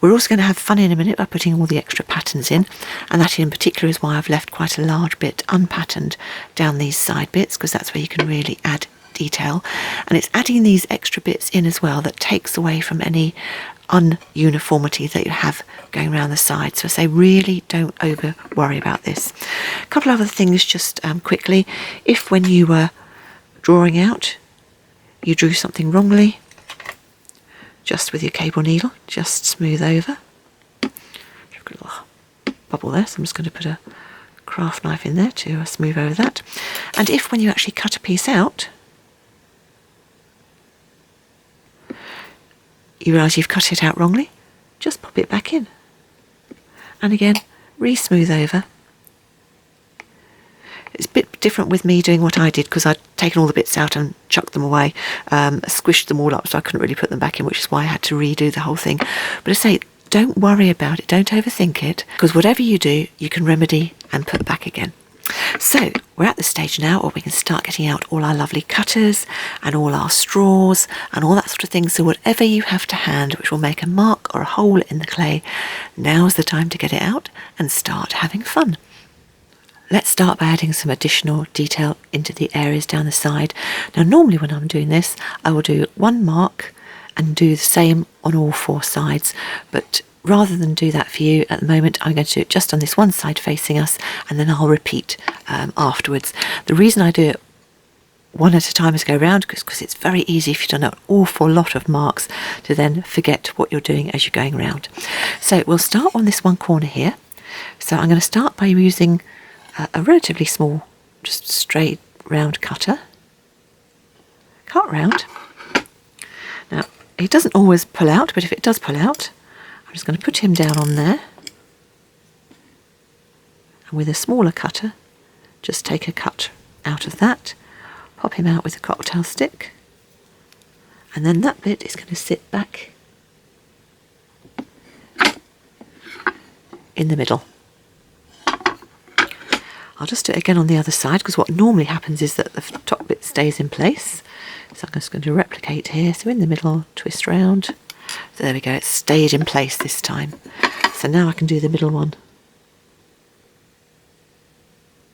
We're also going to have fun in a minute by putting all the extra patterns in, and that in particular is why I've left quite a large bit unpatterned down these side bits, because that's where you can really add detail. And it's adding these extra bits in as well that takes away from any ununiformity that you have going around the side. So I say really don't over worry about this. A couple of other things just quickly. If when you were drawing out you drew something wrongly, just with your cable needle, just smooth over. I've got a little bubble there, so I'm just going to put a craft knife in there to smooth over that. And if when you actually cut a piece out you realise you've cut it out wrongly, just pop it back in. And again, re-smooth over. It's a bit different with me doing what I did, because I'd taken all the bits out and chucked them away, squished them all up, so I couldn't really put them back in, which is why I had to redo the whole thing. But I say, don't worry about it, don't overthink it, because whatever you do, you can remedy and put back again. So we're at the stage now where we can start getting out all our lovely cutters and all our straws and all that sort of thing. So whatever you have to hand which will make a mark or a hole in the clay, now's the time to get it out and start having fun. Let's start by adding some additional detail into the areas down the side. Now normally when I'm doing this I will do one mark and do the same on all 4 sides, but rather than do that for you at the moment, I'm going to do it just on this one side facing us, and then I'll repeat afterwards. The reason I do it one at a time as I go around is because it's very easy if you've done an awful lot of marks to then forget what you're doing as you're going around. So we'll start on this one corner here. So I'm going to start by using a relatively small, just straight round cutter. Cut round. Now it doesn't always pull out, but if it does pull out, I'm just going to put him down on there, and with a smaller cutter just take a cut out of that, pop him out with a cocktail stick, and then that bit is going to sit back in the middle. I'll just do it again on the other side, because what normally happens is that the top bit stays in place. So I'm just going to replicate here. So in the middle, twist round. So there we go, it stayed in place this time. So now I can do the middle one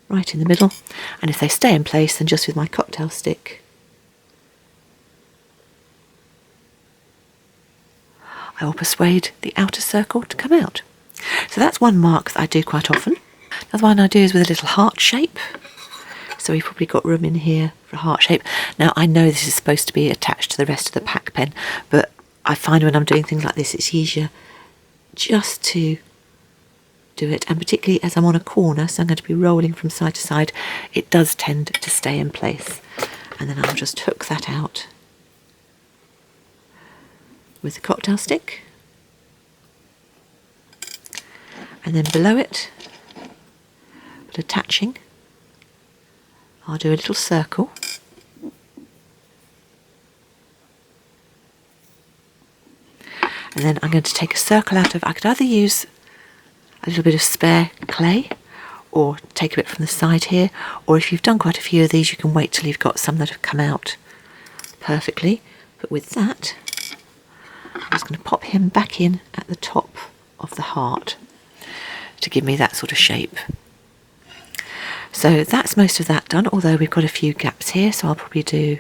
right in the middle. And if they stay in place, then just with my cocktail stick, I will persuade the outer circle to come out. So that's one mark that I do quite often. Another one I do is with a little heart shape. So we've probably got room in here for a heart shape. Now I know this is supposed to be attached to the rest of the pack pen, but I find when I'm doing things like this it's easier just to do it, and particularly as I'm on a corner, so I'm going to be rolling from side to side, it does tend to stay in place. And then I'll just hook that out with the cocktail stick. And then below it, but attaching, I'll do a little circle. And then I'm going to take a circle out of, I could either use a little bit of spare clay or take a bit from the side here, or if you've done quite a few of these you can wait till you've got some that have come out perfectly. But with that, I'm just going to pop him back in at the top of the heart to give me that sort of shape. So that's most of that done, although we've got a few gaps here, so I'll probably do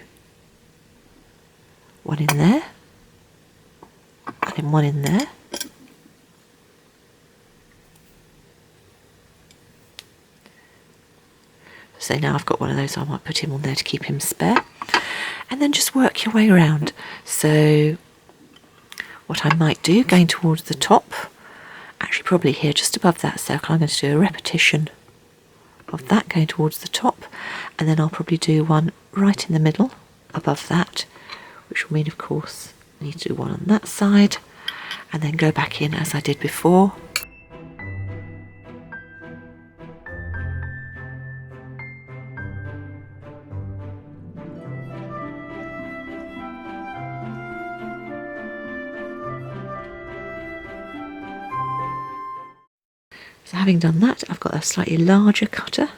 one in there, and then one in there. So now I've got one of those, I might put him on there to keep him spare. And then just work your way around. So what I might do, going towards the top, actually probably here just above that circle, I'm going to do a repetition of that going towards the top, and then I'll probably do one right in the middle above that, which will mean of course I need to do one on that side, and then go back in as I did before. So having done that, I've got a slightly larger cutter,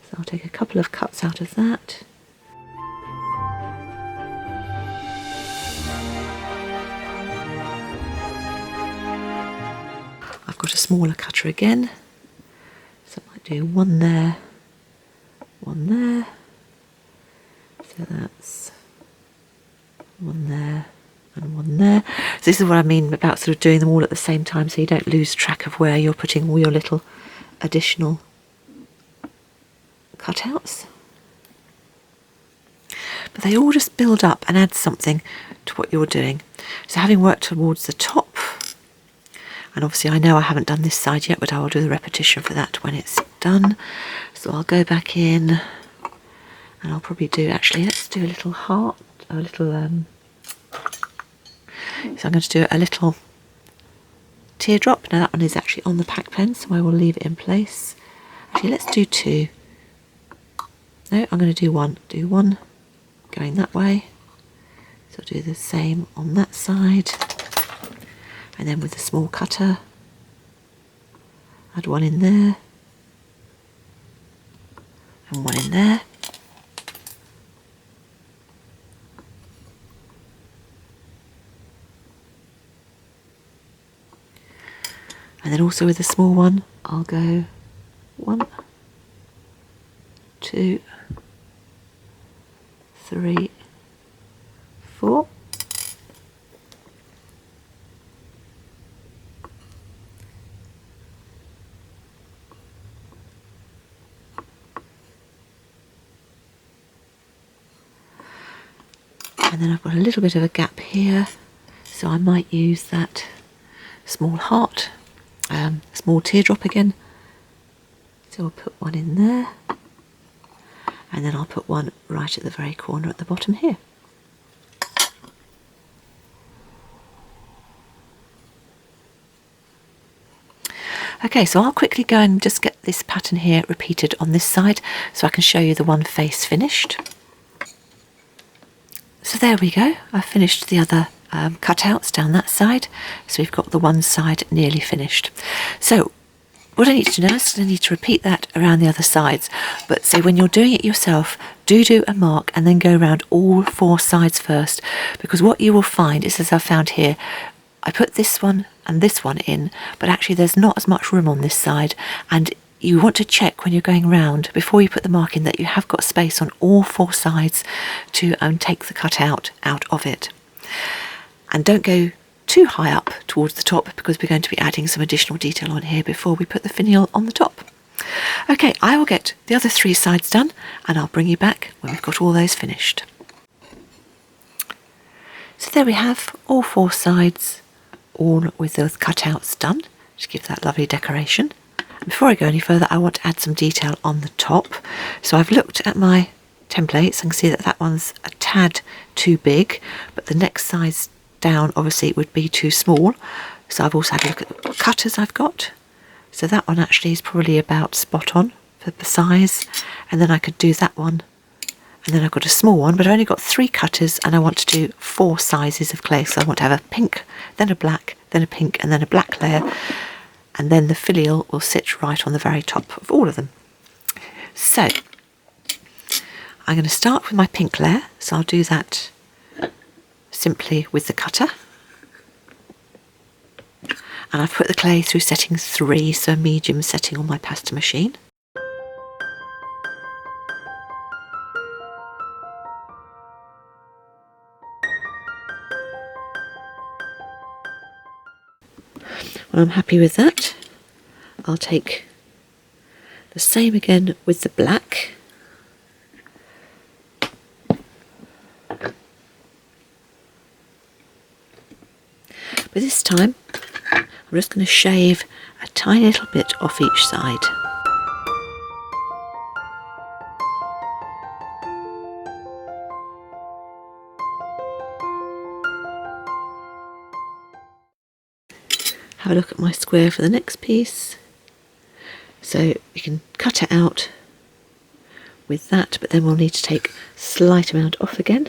so I'll take a couple of cuts out of that. I've got a smaller cutter again, so I might do one there, one there, so that's one there and one there. So this is what I mean about sort of doing them all at the same time, so you don't lose track of where you're putting all your little additional cutouts. But they all just build up and add something to what you're doing. So having worked towards the top, and obviously I know I haven't done this side yet, but I will do the repetition for that when it's done. So I'll go back in, and I'll probably do, actually let's do a little heart, a little so I'm going to do a little teardrop. Now that one is actually on the pack pen, so I will leave it in place. Actually, let's do two. No, I'm going to do one. Do one going that way. So I'll do the same on that side. And then with the small cutter, add one in there. And one in there. And then also with the small one, I'll go 1, 2, 3, 4. And then I've got a little bit of a gap here, so I might use that small heart. Small teardrop again, so I'll put one in there, and then I'll put one right at the very corner at the bottom here. Okay, so I'll quickly go and just get this pattern here repeated on this side so I can show you the one face finished. So there we go, I've finished the other cutouts down that side, so we've got the one side nearly finished. So what I need to know is I need to repeat that around the other sides, but so when you're doing it yourself, do a mark and then go around all 4 sides first, because what you will find is, as I've found here, I put this one and this one in, but actually there's not as much room on this side, and you want to check when you're going round before you put the mark in that you have got space on all 4 sides to take the cutout out of it. And don't go too high up towards the top, because we're going to be adding some additional detail on here before we put the finial on the top. Okay, I will get the other 3 sides done and I'll bring you back when we've got all those finished. So there we have all 4 sides, all with those cutouts done to give that lovely decoration. Before I go any further, I want to add some detail on the top. So I've looked at my templates and can see that that one's a tad too big, but the next size down obviously it would be too small. So I've also had a look at the cutters I've got. So that one actually is probably about spot on for the size, and then I could do that one, and then I've got a small one, but I've only got 3 cutters and I want to do 4 sizes of clay. So I want to have a pink, then a black, then a pink, and then a black layer, and then the filial will sit right on the very top of all of them. So I'm going to start with my pink layer, so I'll do that simply with the cutter, and I've put the clay through setting 3, so medium setting on my pasta machine. When I'm happy with that, I'll take the same again with the black. But this time, I'm just going to shave a tiny little bit off each side. Have a look at my square for the next piece. So you can cut it out with that, but then we'll need to take a slight amount off again.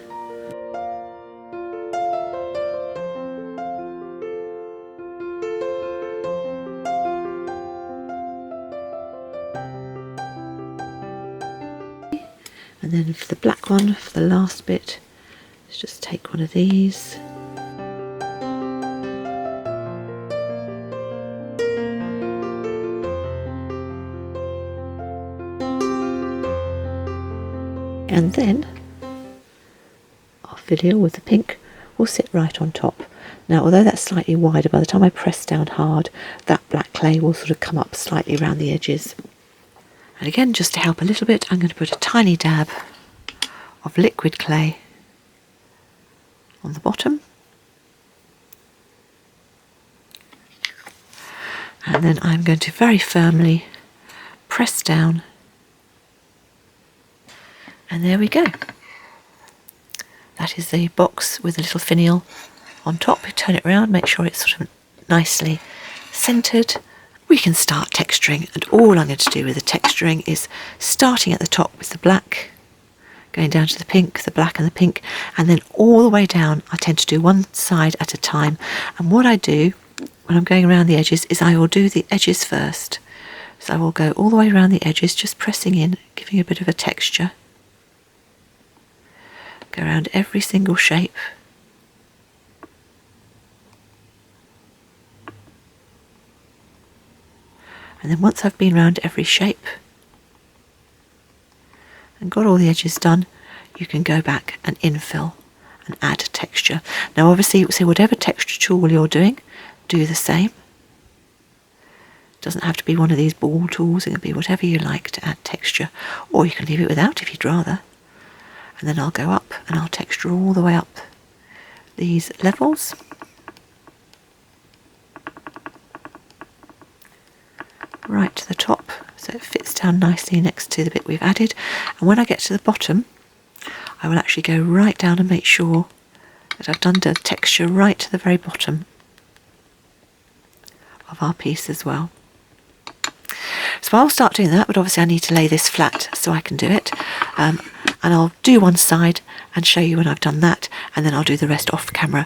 And then for the black one, for the last bit, let's just take one of these. And then our filial with the pink will sit right on top. Now, although that's slightly wider, by the time I press down hard, that black clay will sort of come up slightly around the edges. And again, just to help a little bit, I'm going to put a tiny dab of liquid clay on the bottom. And then I'm going to very firmly press down. And there we go. That is the box with a little finial on top. Turn it around, make sure it's sort of nicely centered. We can start texturing, and all I'm going to do with the texturing is starting at the top with the black, going down to the pink, the black and the pink, and then all the way down. I tend to do one side at a time, and what I do when I'm going around the edges is I will do the edges first. So I will go all the way around the edges, just pressing in, giving a bit of a texture. Go around every single shape. And then once I've been around every shape and got all the edges done, you can go back and infill and add texture. Now obviously, see, whatever texture tool you're doing, do the same. It doesn't have to be one of these ball tools, it can be whatever you like to add texture, or you can leave it without if you'd rather. And then I'll go up and I'll texture all the way up these levels. Right to the top, so it fits down nicely next to the bit we've added. And when I get to the bottom, I will actually go right down and make sure that I've done the texture right to the very bottom of our piece as well. So I'll start doing that, but obviously I need to lay this flat so I can do it. And I'll do one side and show you when I've done that, and then I'll do the rest off camera.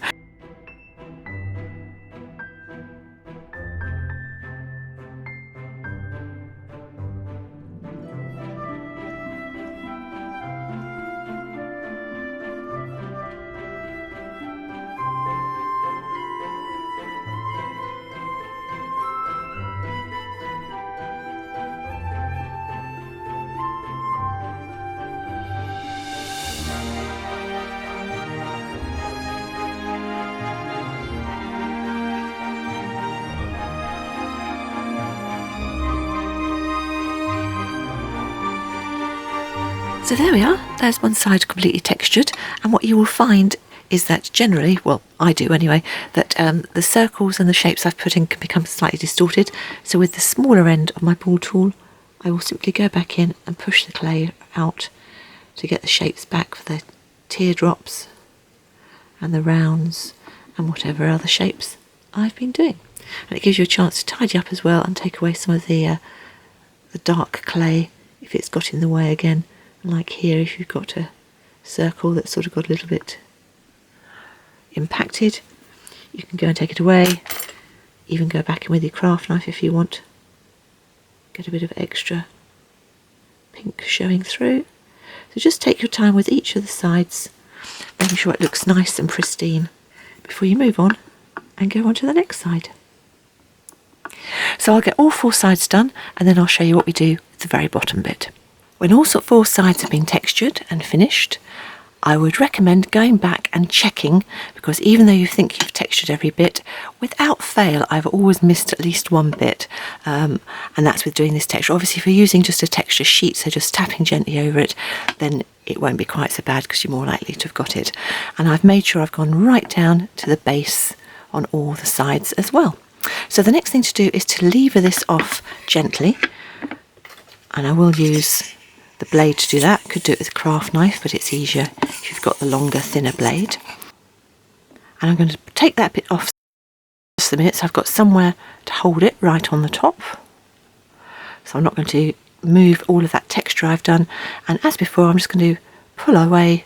So there we are, there's one side completely textured, and what you will find is that generally, well I do anyway, that the circles and the shapes I've put in can become slightly distorted. So with the smaller end of my ball tool, I will simply go back in and push the clay out to get the shapes back for the teardrops and the rounds and whatever other shapes I've been doing. And it gives you a chance to tidy up as well and take away some of the dark clay if it's got in the way again. Like here, if you've got a circle that's sort of got a little bit impacted, you can go and take it away, even go back in with your craft knife if you want. Get a bit of extra pink showing through. So just take your time with each of the sides, making sure it looks nice and pristine before you move on and go on to the next side. So I'll get all 4 sides done, and then I'll show you what we do at the very bottom bit. When all 4 sides have been textured and finished, I would recommend going back and checking, because even though you think you've textured every bit, without fail I've always missed at least one bit, and that's with doing this texture. Obviously if you're using just a texture sheet, so just tapping gently over it, then it won't be quite so bad because you're more likely to have got it. And I've made sure I've gone right down to the base on all the sides as well. So the next thing to do is to lever this off gently, and I will use the blade to do that. Could do it with a craft knife, but it's easier if you've got the longer, thinner blade. And I'm going to take that bit off just a minute, so I've got somewhere to hold it right on the top. So I'm not going to move all of that texture I've done. And as before, I'm just going to pull away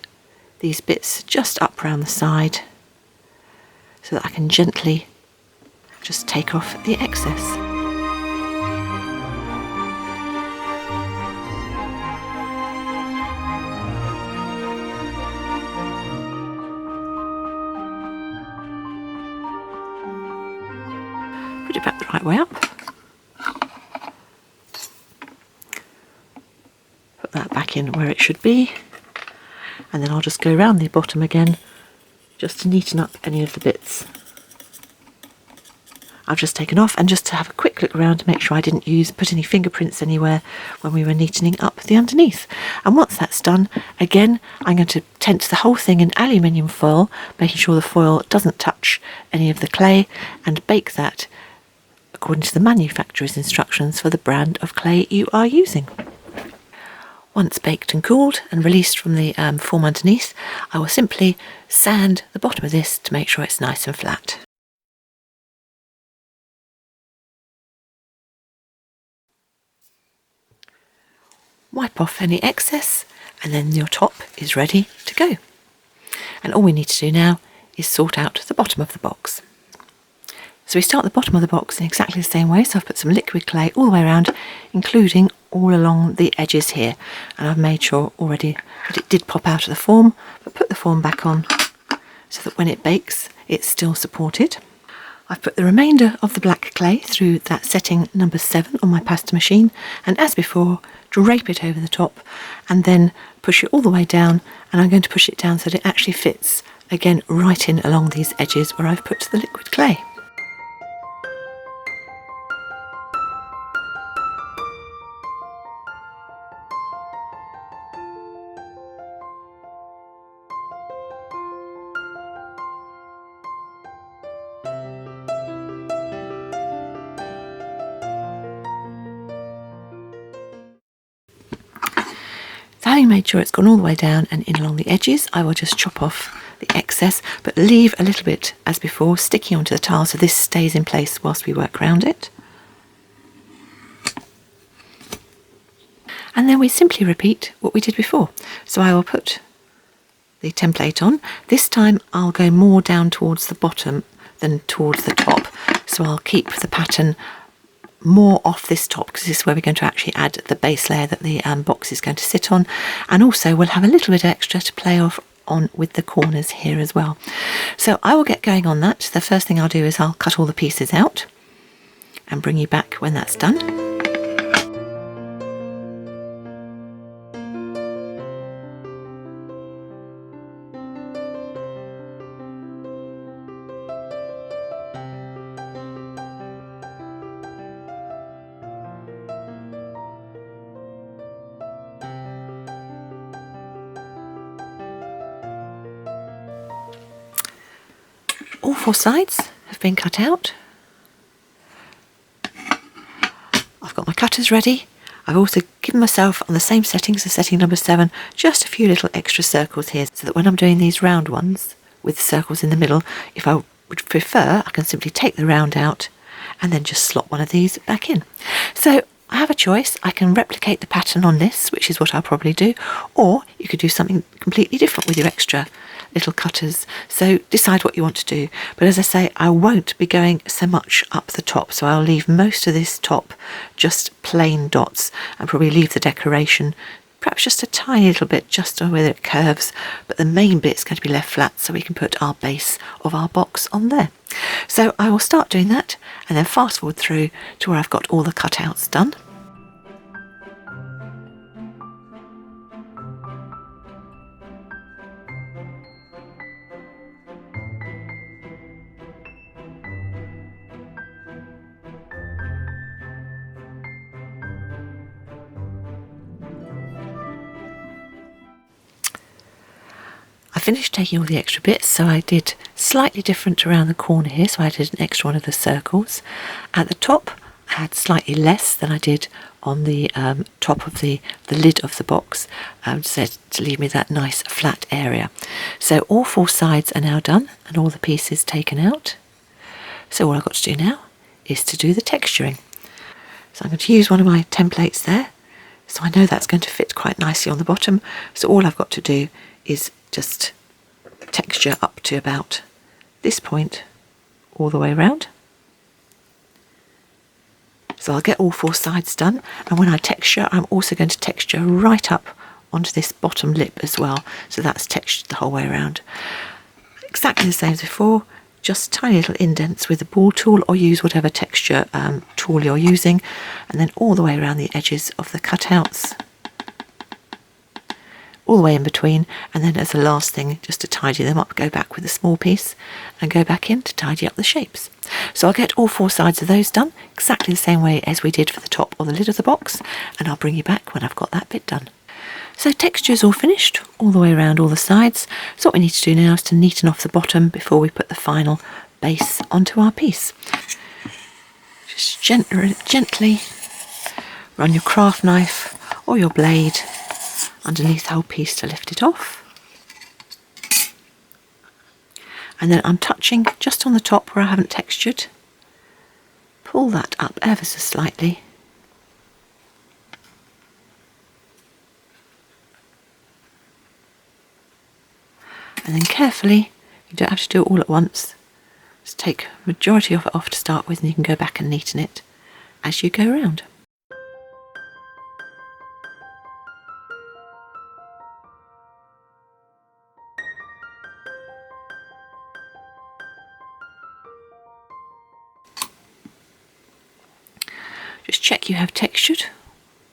these bits just up round the side so that I can gently just take off the excess. Put it back the right way up. Put that back in where it should be, and then I'll just go around the bottom again just to neaten up any of the bits I've just taken off, and just to have a quick look around to make sure I didn't put any fingerprints anywhere when we were neatening up the underneath. And once that's done, again I'm going to tent the whole thing in aluminium foil, making sure the foil doesn't touch any of the clay, and bake that according to the manufacturer's instructions for the brand of clay you are using. Once baked and cooled and released from the form underneath, I will simply sand the bottom of this to make sure it's nice and flat. Wipe off any excess, and then your top is ready to go. And all we need to do now is sort out the bottom of the box. So we start the bottom of the box in exactly the same way. So I've put some liquid clay all the way around, including all along the edges here. And I've made sure already that it did pop out of the form, but put the form back on so that when it bakes, it's still supported. I've put the remainder of the black clay through that setting number 7 on my pasta machine, and as before, drape it over the top and then push it all the way down, and I'm going to push it down so that it actually fits again right in along these edges where I've put the liquid clay. So having made sure it's gone all the way down and in along the edges, I will just chop off the excess, but leave a little bit, as before, sticking onto the tile so this stays in place whilst we work around it. And then we simply repeat what we did before. So I will put the template on. This time I'll go more down towards the bottom than towards the top. So I'll keep the pattern more off this top because this is where we're going to actually add the base layer that the box is going to sit on. And also we'll have a little bit extra to play off on with the corners here as well. So I will get going on that. The first thing I'll do is I'll cut all the pieces out and bring you back when that's done. All 4 sides have been cut out. I've got my cutters ready. I've also given myself, on the same settings as setting number 7, just a few little extra circles here so that when I'm doing these round ones with circles in the middle, if I would prefer, I can simply take the round out and then just slot one of these back in. So I have a choice. I can replicate the pattern on this, which is what I'll probably do, or you could do something completely different with your extra little cutters. So decide what you want to do. But as I say, I won't be going so much up the top, so I'll leave most of this top just plain dots and probably leave the decoration perhaps just a tiny little bit just where it curves, but the main bit's going to be left flat so we can put our base of our box on there. So I will start doing that and then fast forward through to where I've got all the cutouts done. I finished taking all the extra bits, so I did slightly different around the corner here, so I did an extra one of the circles. At the top I had slightly less than I did on the top of the lid of the box, so to leave me that nice flat area. So all 4 sides are now done and all the pieces taken out. So all I've got to do now is to do the texturing. So I'm going to use one of my templates there, so I know that's going to fit quite nicely on the bottom. So all I've got to do is just texture up to about this point all the way around. So I'll get all 4 sides done, and when I texture I'm also going to texture right up onto this bottom lip as well, so that's textured the whole way around. Exactly the same as before, just tiny little indents with the ball tool, or use whatever texture tool you're using, and then all the way around the edges of the cutouts, all the way in between, and then as the last thing, just to tidy them up, go back with a small piece and go back in to tidy up the shapes. So I'll get all 4 sides of those done exactly the same way as we did for the top or the lid of the box, and I'll bring you back when I've got that bit done. So texture is all finished all the way around all the sides. So what we need to do now is to neaten off the bottom before we put the final base onto our piece. Just gently run your craft knife or your blade underneath the whole piece to lift it off. And then I'm touching just on the top where I haven't textured. Pull that up ever so slightly. And then carefully, you don't have to do it all at once, just take the majority of it off to start with, and you can go back and neaten it as you go around. Just check you have textured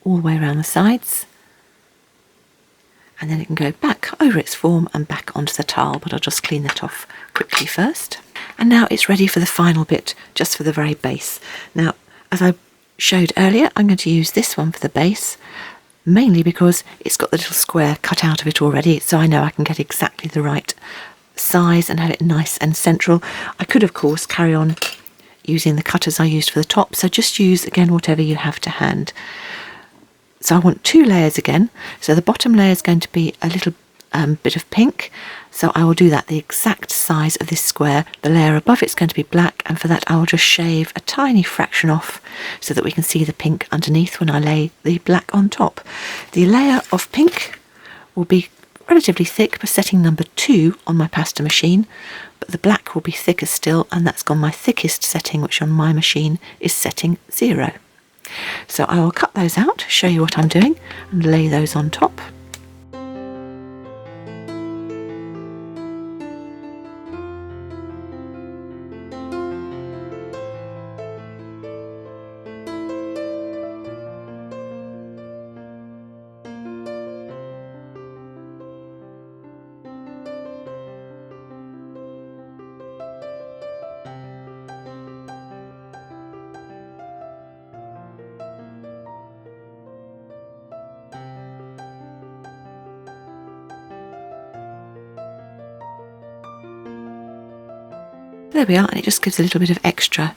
all the way around the sides, and then it can go back over its form and back onto the tile, but I'll just clean that off quickly first. And now it's ready for the final bit, just for the very base. Now, as I showed earlier, I'm going to use this one for the base, mainly because it's got the little square cut out of it already, so I know I can get exactly the right size and have it nice and central. I could, of course, carry on using the cutters I used for the top, so just use again whatever you have to hand. So I want 2 layers again, so the bottom layer is going to be a little bit of pink, so I will do that the exact size of this square. The layer above it's going to be black, and for that I will just shave a tiny fraction off so that we can see the pink underneath when I lay the black on top. The layer of pink will be relatively thick for setting number 2 on my pasta machine, but the black will be thicker still, and that's gone my thickest setting, which on my machine is setting 0. So I will cut those out, show you what I'm doing, and lay those on top. There we are, and it just gives a little bit of extra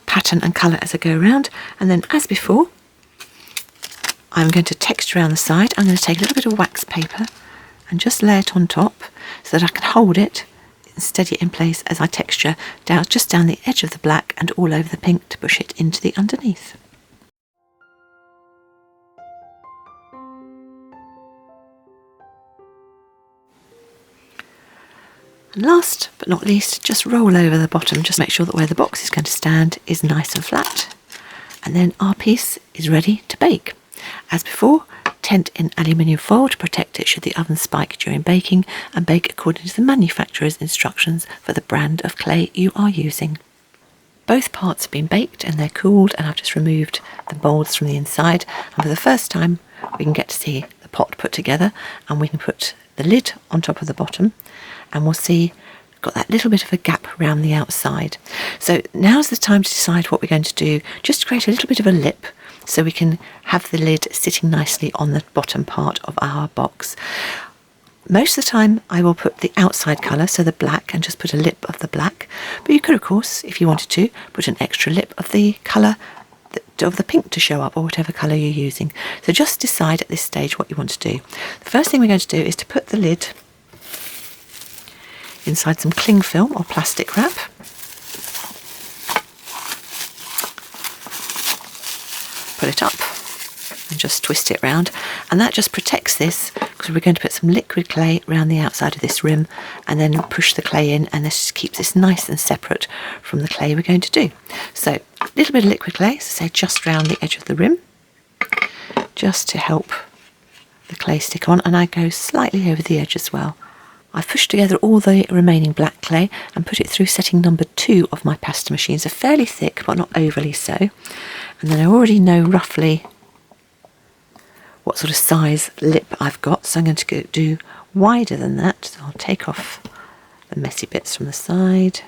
pattern and colour as I go around. And then, as before, I'm going to texture around the side. I'm going to take a little bit of wax paper and just lay it on top so that I can hold it and steady it in place as I texture down, just down the edge of the black and all over the pink to push it into the underneath. And last but not least, just roll over the bottom, just make sure that where the box is going to stand is nice and flat. And then our piece is ready to bake. As before, tent in aluminium foil to protect it should the oven spike during baking, and bake according to the manufacturer's instructions for the brand of clay you are using. Both parts have been baked and they're cooled, and I've just removed the moulds from the inside, and for the first time we can get to see the pot put together, and we can put the lid on top of the bottom, and we'll see got that little bit of a gap around the outside. So now's the time to decide what we're going to do, just to create a little bit of a lip so we can have the lid sitting nicely on the bottom part of our box. Most of the time I will put the outside colour, so the black, and just put a lip of the black, but you could of course, if you wanted to, put an extra lip of the colour of the pink to show up, or whatever colour you're using. So just decide at this stage what you want to do. The first thing we're going to do is to put the lid inside some cling film or plastic wrap. Put it up and just twist it round, and that just protects this, because we're going to put some liquid clay around the outside of this rim and then push the clay in, and this just keeps this nice and separate from the clay we're going to do. So a little bit of liquid clay, so say just round the edge of the rim, just to help the clay stick on, and I go slightly over the edge as well. I've pushed together all the remaining black clay and put it through setting number 2 of my pasta machine, so fairly thick but not overly so. And then I already know roughly what sort of size lip I've got, so I'm going to do wider than that. So I'll take off the messy bits from the side.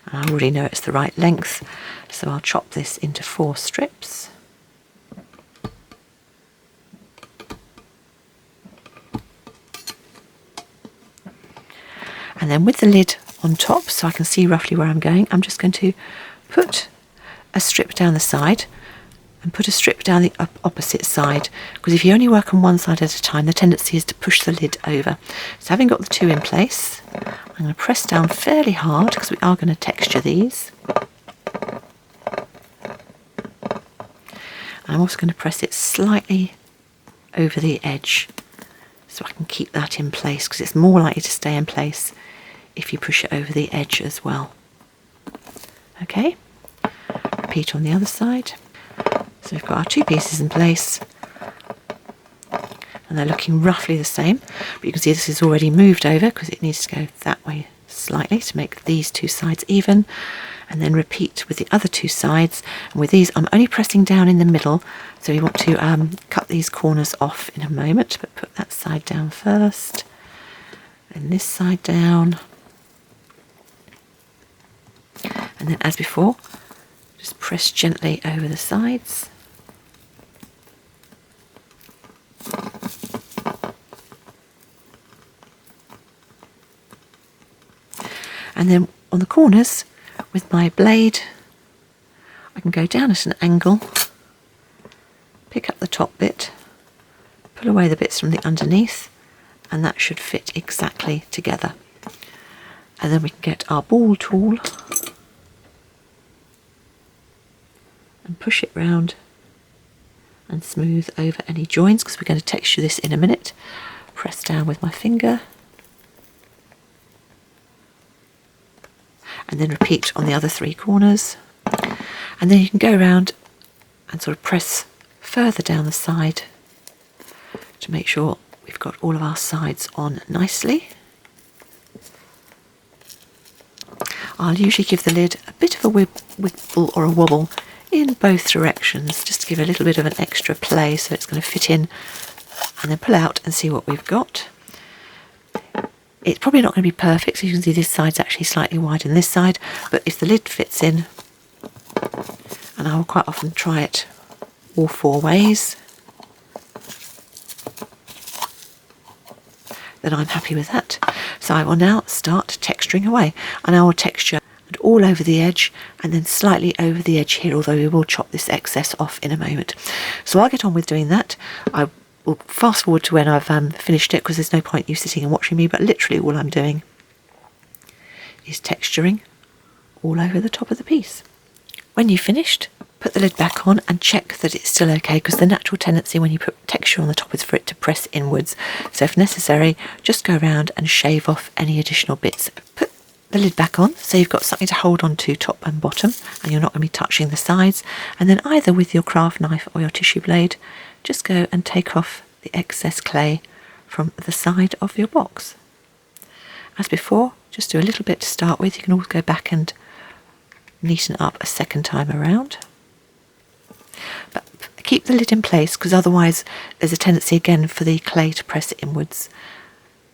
And I already know it's the right length, so I'll chop this into 4 strips. And then with the lid on top, so I can see roughly where I'm going, I'm just going to put a strip down the side and put a strip down the opposite side, because if you only work on one side at a time, the tendency is to push the lid over. So having got the 2 in place, I'm going to press down fairly hard, because we are going to texture these. I'm also going to press it slightly over the edge so I can keep that in place, because it's more likely to stay in place if you push it over the edge as well. Okay, repeat on the other side. So we've got our 2 pieces in place, and they're looking roughly the same, but you can see this is already moved over because it needs to go that way slightly to make these 2 sides even, and then repeat with the other 2 sides. And with these I'm only pressing down in the middle, so we want to cut these corners off in a moment, but put that side down first and this side down, and then as before just press gently over the sides. And then on the corners with my blade I can go down at an angle pick up the top bit, pull away the bits from the underneath, and that should fit exactly together. And then we can get our ball tool and push it round and smooth over any joins, because we're going to texture this in a minute. Press down with my finger and then repeat on the other 3 corners, and then you can go around and sort of press further down the side to make sure we've got all of our sides on nicely. I'll usually give the lid a bit of a wiggle or a wobble in both directions, just to give a little bit of an extra play so it's going to fit in, and then pull out and see what we've got. It's probably not going to be perfect, so you can see this side's actually slightly wider than this side, but if the lid fits in, and I will quite often try it all 4 ways, then I'm happy with that. So I will now start texturing away, and I will texture all over the edge and then slightly over the edge here, although we will chop this excess off in a moment. So I'll get on with doing that. I will fast forward to when I've finished it, because there's no point you sitting and watching me, but literally all I'm doing is texturing all over the top of the piece. When you've finished, put the lid back on and check that it's still okay, because the natural tendency when you put texture on the top is for it to press inwards. So if necessary, just go around and shave off any additional bits. Put the lid back on so you've got something to hold on to top and bottom, and you're not going to be touching the sides, and then either with your craft knife or your tissue blade, just go and take off the excess clay from the side of your box. As before, just do a little bit to start with. You can always go back and neaten up a second time around, but keep the lid in place, because otherwise there's a tendency again for the clay to press inwards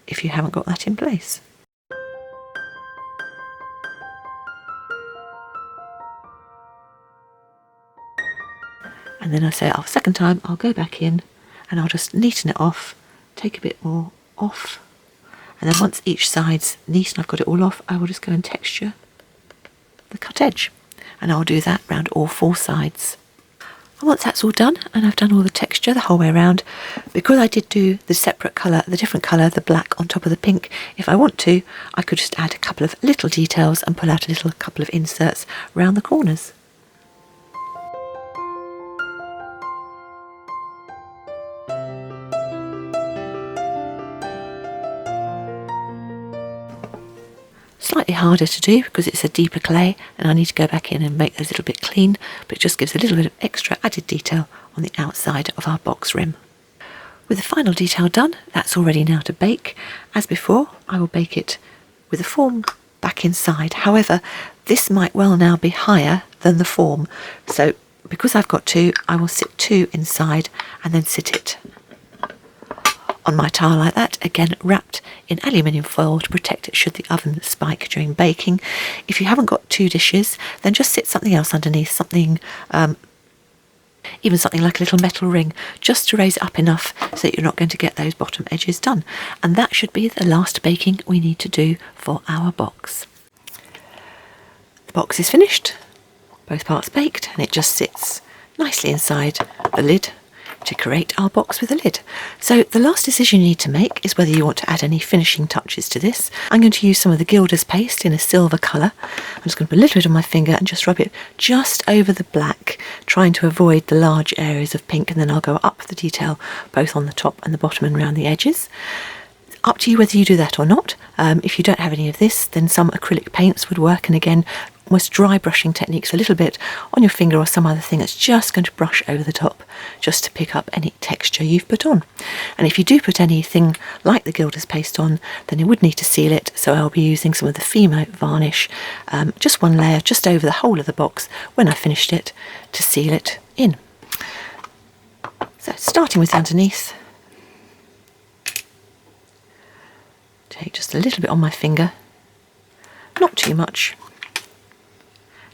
if you haven't got that in place. And then I say, oh, second time I'll go back in and I'll just neaten it off, take a bit more off, and then once each side's neat and I've got it all off, I will just go and texture the cut edge, and I'll do that round all 4 sides. And once that's all done and I've done all the texture the whole way around, because I did do the separate colour, the different colour, the black on top of the pink, if I want to, I could just add a couple of little details and pull out a couple of inserts round the corners. Slightly harder to do because it's a deeper clay and I need to go back in and make those a little bit clean, but it just gives a little bit of extra added detail on the outside of our box rim. With the final detail done, that's all ready now to bake. As before, I will bake it with the form back inside. However, this might well now be higher than the form, so because I've got 2, I will sit 2 inside and then sit it on my tile like that, again wrapped in aluminium foil to protect it should the oven spike during baking. If you haven't got 2 dishes, then just sit something else underneath, something even something like a little metal ring, just to raise it up enough so that you're not going to get those bottom edges done. And that should be the last baking we need to do for our box. The box is finished, both parts baked, and it just sits nicely inside the lid to create our box with a lid. So the last decision you need to make is whether you want to add any finishing touches to this. I'm going to use some of the Gilder's paste in a silver colour. I'm just going to put a little bit on my finger and just rub it just over the black, trying to avoid the large areas of pink, and then I'll go up the detail both on the top and the bottom and around the edges. Up to you whether you do that or not. If you don't have any of this, then some acrylic paints would work, and again, almost dry brushing techniques, a little bit on your finger or some other thing that's just going to brush over the top just to pick up any texture you've put on. And if you do put anything like the Gilder's paste on, then you would need to seal it, so I'll be using some of the Fimo varnish, just one layer just over the whole of the box when I finished it, to seal it in. So starting with underneath, take just a little bit on my finger, not too much,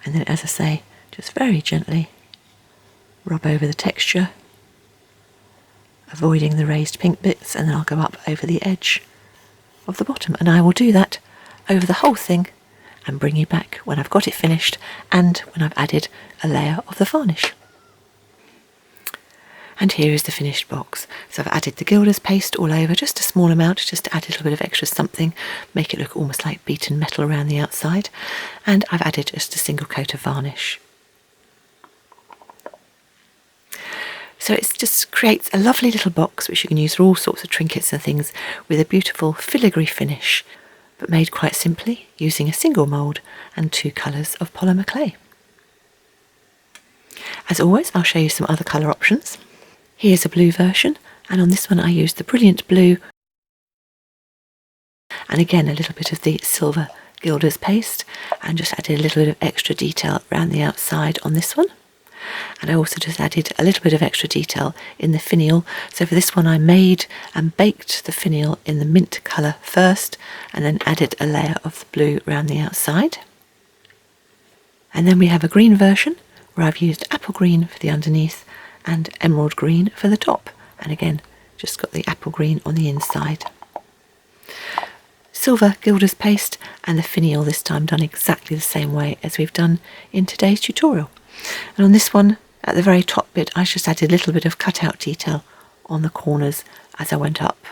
and then, as I say, just very gently rub over the texture, avoiding the raised pink bits, and then I'll go up over the edge of the bottom, and I will do that over the whole thing and bring you back when I've got it finished and when I've added a layer of the varnish. And here is the finished box. So I've added the Gilder's paste all over, just a small amount, just to add a little bit of extra something, make it look almost like beaten metal around the outside. And I've added just a single coat of varnish. So it just creates a lovely little box which you can use for all sorts of trinkets and things, with a beautiful filigree finish, but made quite simply using a single mould and 2 colours of polymer clay. As always, I'll show you some other colour options. Here's a blue version, and on this one I used the brilliant blue and again a little bit of the silver Gilder's paste, and just added a little bit of extra detail around the outside on this one. And I also just added a little bit of extra detail in the finial. So for this one I made and baked the finial in the mint colour first, and then added a layer of the blue around the outside. And then we have a green version where I've used apple green for the underneath and emerald green for the top, and again just got the apple green on the inside. Silver Gilder's paste and the finial this time done exactly the same way as we've done in today's tutorial. And on this one, at the very top bit, I just added a little bit of cutout detail on the corners as I went up.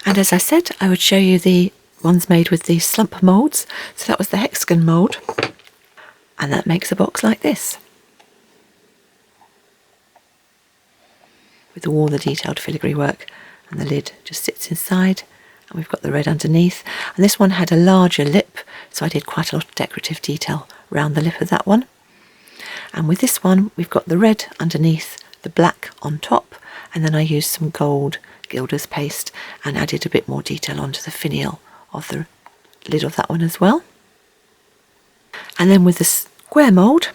And as I said, I would show you the ones made with the slump moulds. So that was the hexagon mould, and that makes a box like this, with all the detailed filigree work, and the lid just sits inside, and we've got the red underneath. And this one had a larger lip, so I did quite a lot of decorative detail around the lip of that one. And with this one we've got the red underneath, the black on top, and then I used some gold Gilder's paste and added a bit more detail onto the finial of the lid of that one as well. And then with the square mould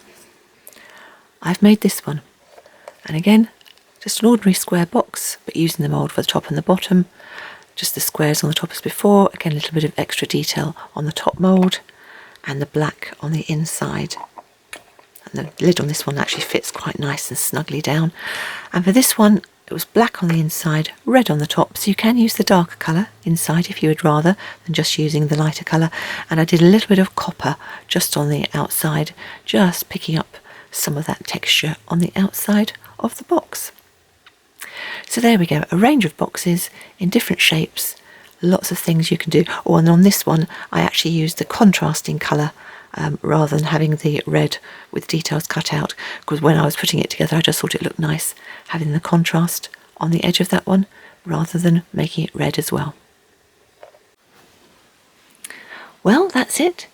I've made this one, and again just an ordinary square box, but using the mould for the top and the bottom, just the squares on the top as before, again a little bit of extra detail on the top mould and the black on the inside. And the lid on this one actually fits quite nice and snugly down. And for this one it was black on the inside, red on the top, so you can use the darker colour inside if you would rather than just using the lighter colour. And I did a little bit of copper just on the outside, just picking up some of that texture on the outside of the box. So there we go, a range of boxes in different shapes, lots of things you can do. Oh, and on this one I actually used the contrasting colour rather than having the red with details cut out, because when I was putting it together I just thought it looked nice having the contrast on the edge of that one rather than making it red as well. Well, that's it.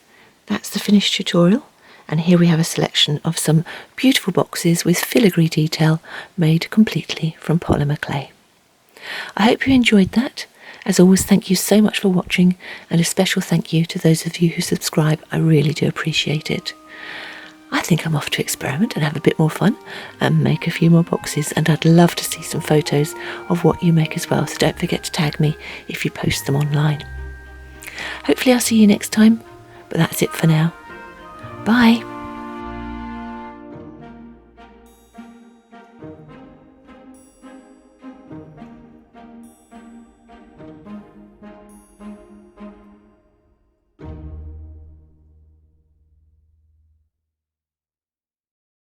That's the finished tutorial. And here we have a selection of some beautiful boxes with filigree detail made completely from polymer clay. I hope you enjoyed that. As always, thank you so much for watching, and a special thank you to those of you who subscribe. I really do appreciate it. I think I'm off to experiment and have a bit more fun and make a few more boxes, and I'd love to see some photos of what you make as well, so don't forget to tag me if you post them online. Hopefully I'll see you next time, but that's it for now. Bye.